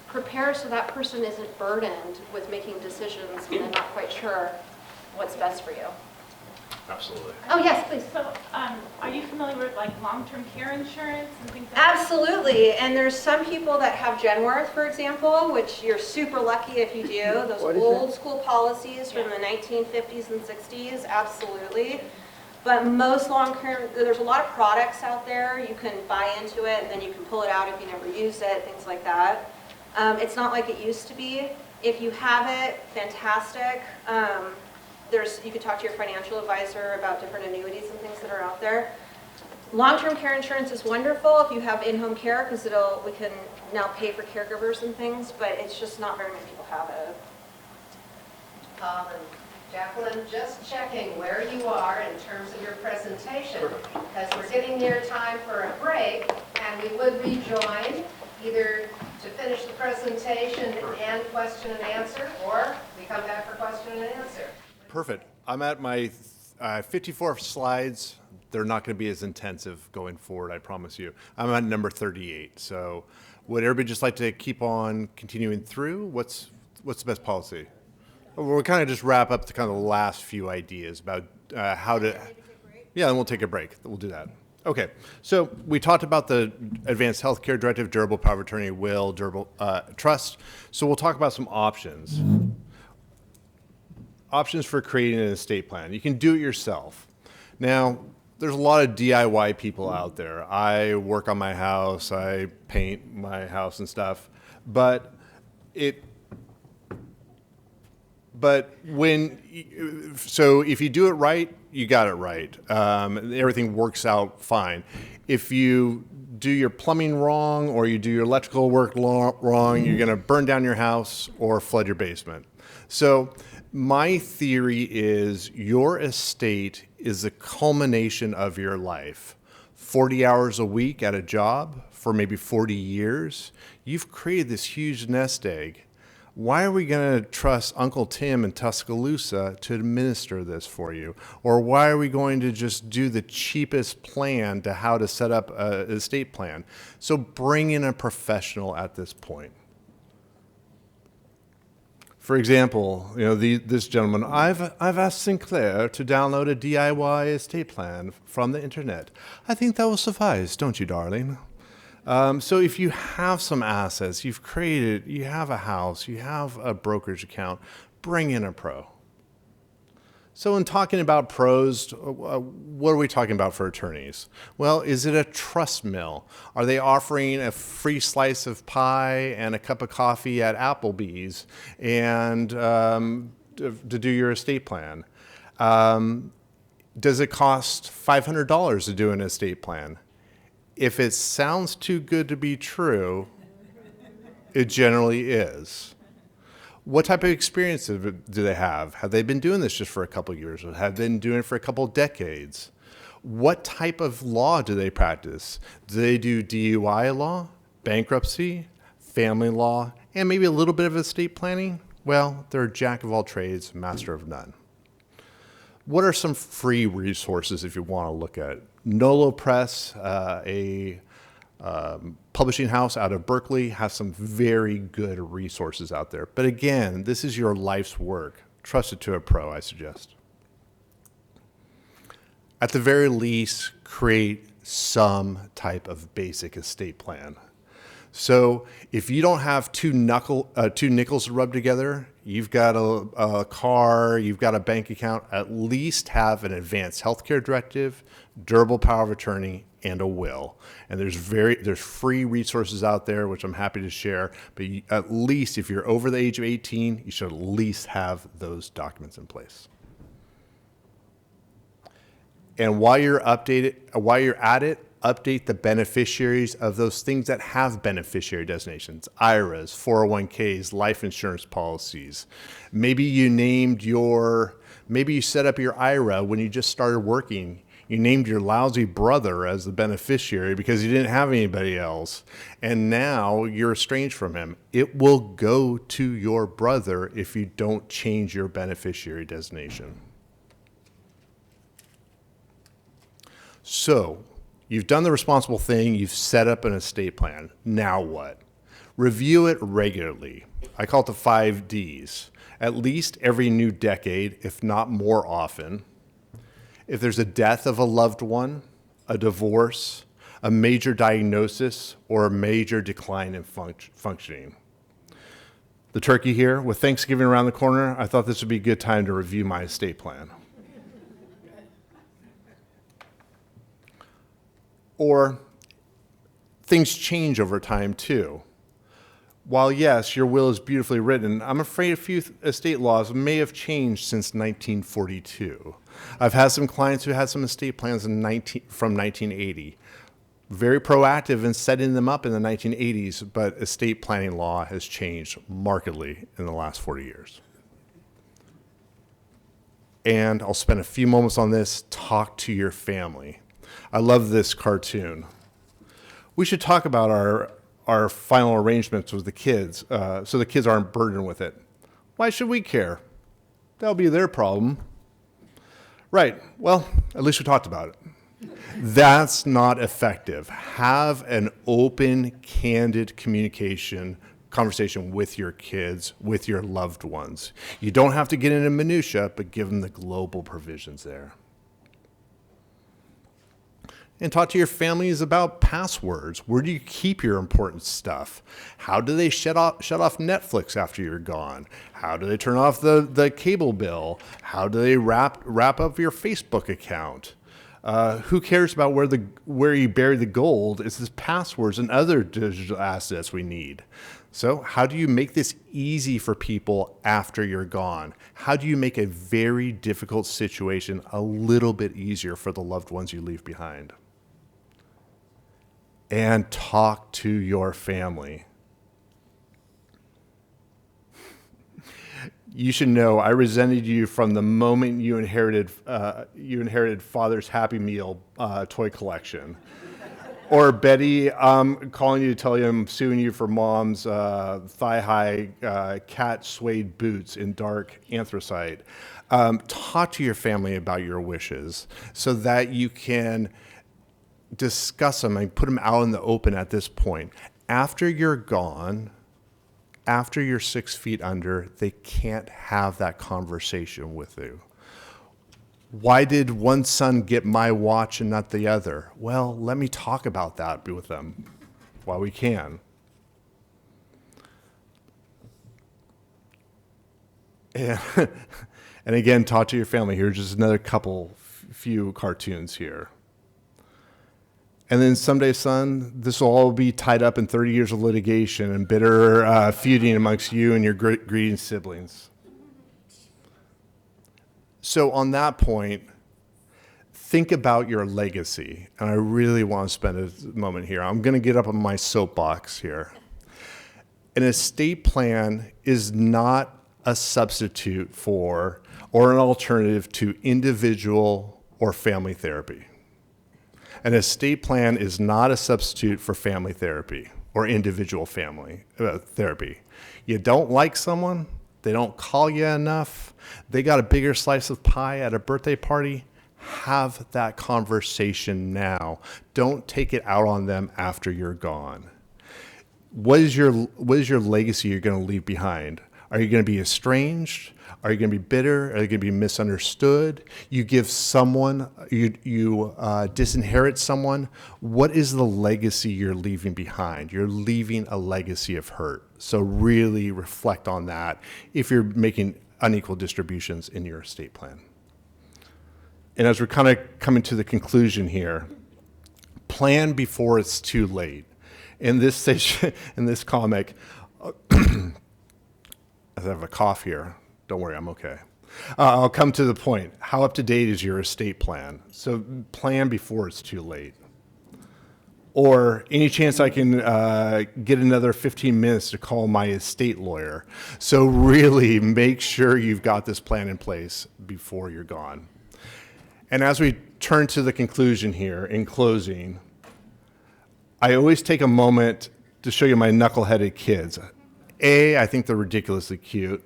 Prepare so that person isn't burdened with making decisions when they're not quite sure what's best for you. Absolutely. Oh, yes, please. So, are you familiar with like long-term care insurance and things like that? Absolutely. And there's some people that have Genworth, for example, which you're super lucky if you do. Those old school policies from the 1950s and 60s, absolutely. But most long-term, there's a lot of products out there. You can buy into it, and then you can pull it out if you never use it, things like that. It's not like it used to be. If you have it, fantastic. You could talk to your financial advisor about different annuities and things that are out there. Long-term care insurance is wonderful if you have in-home care, because we can now pay for caregivers and things, but it's just not very many people have it. And Jacqueline, just checking where you are in terms of your presentation, because we're getting near time for a break, and we would rejoin either to finish the presentation and question and answer, or we come back for question and answer. Perfect. I'm at my 54 slides. They're not going to be as intensive going forward, I promise you. I'm at number 38. So would everybody just like to keep on continuing through? What's the best policy? We'll kind of just wrap up the kind of the last few ideas about how to... Yeah, and we'll take a break. We'll do that. Okay, so we talked about the Advanced Healthcare Directive, durable power of attorney, will, durable trust. So we'll talk about some options. Options for creating an estate plan. You can do it yourself. Now, there's a lot of DIY people out there. I work on my house, I paint my house and stuff, but if you do it right, you got it right. Everything works out fine. If you do your plumbing wrong or you do your electrical work wrong, you're going to burn down your house or flood your basement. So my theory is your estate is the culmination of your life. 40 hours a week at a job for maybe 40 years. You've created this huge nest egg. Why are we going to trust Uncle Tim in Tuscaloosa to administer this for you? Or why are we going to just do the cheapest plan to how to set up an estate plan? So bring in a professional at this point. For example, this gentleman, I've asked Sinclair to download a DIY estate plan from the internet. I think that will suffice, don't you, darling? So if you have some assets, you have a house, you have a brokerage account, bring in a pro. So in talking about pros, what are we talking about for attorneys? Well, is it a trust mill? Are they offering a free slice of pie and a cup of coffee at Applebee's and to do your estate plan? Does it cost $500 to do an estate plan? If it sounds too good to be true, it generally is. What type of experience do they have? Have they been doing this just for a couple of years? Or have they been doing it for a couple of decades? What type of law do they practice? Do they do DUI law, bankruptcy, family law, and maybe a little bit of estate planning? Well, they're a jack of all trades, master of none. What are some free resources if you want to look at? Nolo Press, a publishing house out of Berkeley, has some very good resources out there. But again, this is your life's work. Trust it to a pro, I suggest. At the very least, create some type of basic estate plan. So if you don't have two nickels to rub together, you've got a car, you've got a bank account, at least have an advanced healthcare directive, durable power of attorney, and a will. And there's free resources out there, which I'm happy to share. But at least if you're over the age of 18, you should at least have those documents in place. And while you're at it, update the beneficiaries of those things that have beneficiary designations: IRAs, 401ks, life insurance policies. Maybe you set up your IRA when you just started working. You named your lousy brother as the beneficiary because you didn't have anybody else. And now you're estranged from him. It will go to your brother if you don't change your beneficiary designation. So, you've done the responsible thing, you've set up an estate plan. Now what? Review it regularly. I call it the 5 Ds. At least every new decade, if not more often. If there's a death of a loved one, a divorce, a major diagnosis, or a major decline in functioning. The turkey here, with Thanksgiving around the corner, I thought this would be a good time to review my estate plan. Or things change over time too. While yes, your will is beautifully written, I'm afraid a few estate laws may have changed since 1942. I've had some clients who had some estate plans from 1980. Very proactive in setting them up in the 1980s, but estate planning law has changed markedly in the last 40 years. And I'll spend a few moments on this. Talk to your family. I love this cartoon. We should talk about our final arrangements with the kids, so the kids aren't burdened with it. Why should we care? That'll be their problem. Right, well, at least we talked about it. That's not effective. Have an open, candid conversation with your kids, with your loved ones. You don't have to get into minutia, but give them the global provisions there. And talk to your families about passwords. Where do you keep your important stuff? How do they shut off Netflix after you're gone? How do they turn off the cable bill? How do they wrap up your Facebook account? Who cares about where you bury the gold? It's the passwords and other digital assets we need. So how do you make this easy for people after you're gone? How do you make a very difficult situation a little bit easier for the loved ones you leave behind? And talk to your family. You should know I resented you from the moment you inherited Father's Happy Meal toy collection. Or Betty, calling you to tell you I'm suing you for mom's thigh-high cat suede boots in dark anthracite. Talk to your family about your wishes so that you can discuss them and put them out in the open at this point. After you're gone, after you're 6 feet under, they can't have that conversation with you. Why did one son get my watch and not the other? Well, let me talk about that with them while we can. And, and again, talk to your family. Here's just another few cartoons here. And then someday, son, this will all be tied up in 30 years of litigation and bitter feuding amongst you and your greedy siblings. So on that point, think about your legacy. And I really want to spend a moment here. I'm going to get up on my soapbox here. An estate plan is not a substitute for or an alternative to individual or family therapy. An estate plan is not a substitute for family therapy or individual family therapy. You don't like someone, they don't call you enough, they got a bigger slice of pie at a birthday party, have that conversation now. Don't take it out on them after you're gone. What is your legacy you're going to leave behind? Are you going to be estranged? Are you going to be bitter? Are you going to be misunderstood? You give someone, you disinherit someone. What is the legacy you're leaving behind? You're leaving a legacy of hurt. So really reflect on that if you're making unequal distributions in your estate plan. And as we're kind of coming to the conclusion here, plan before it's too late. In this station, in this comic, I have a cough here. Don't worry, I'm okay. I'll come to the point. How up to date is your estate plan? So plan before it's too late. Or any chance I can get another 15 minutes to call my estate lawyer. So really make sure you've got this plan in place before you're gone. And as we turn to the conclusion here, in closing, I always take a moment to show you my knuckleheaded kids. A, I think they're ridiculously cute.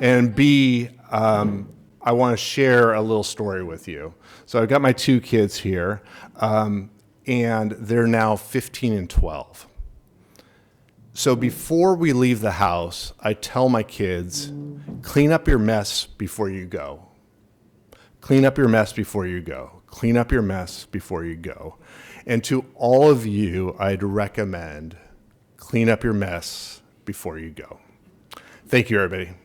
And B, I want to share a little story with you. So I've got my two kids here, and they're now 15 and 12. So before we leave the house, I tell my kids, clean up your mess before you go. Clean up your mess before you go. Clean up your mess before you go. And to all of you, I'd recommend clean up your mess before you go. Thank you, everybody.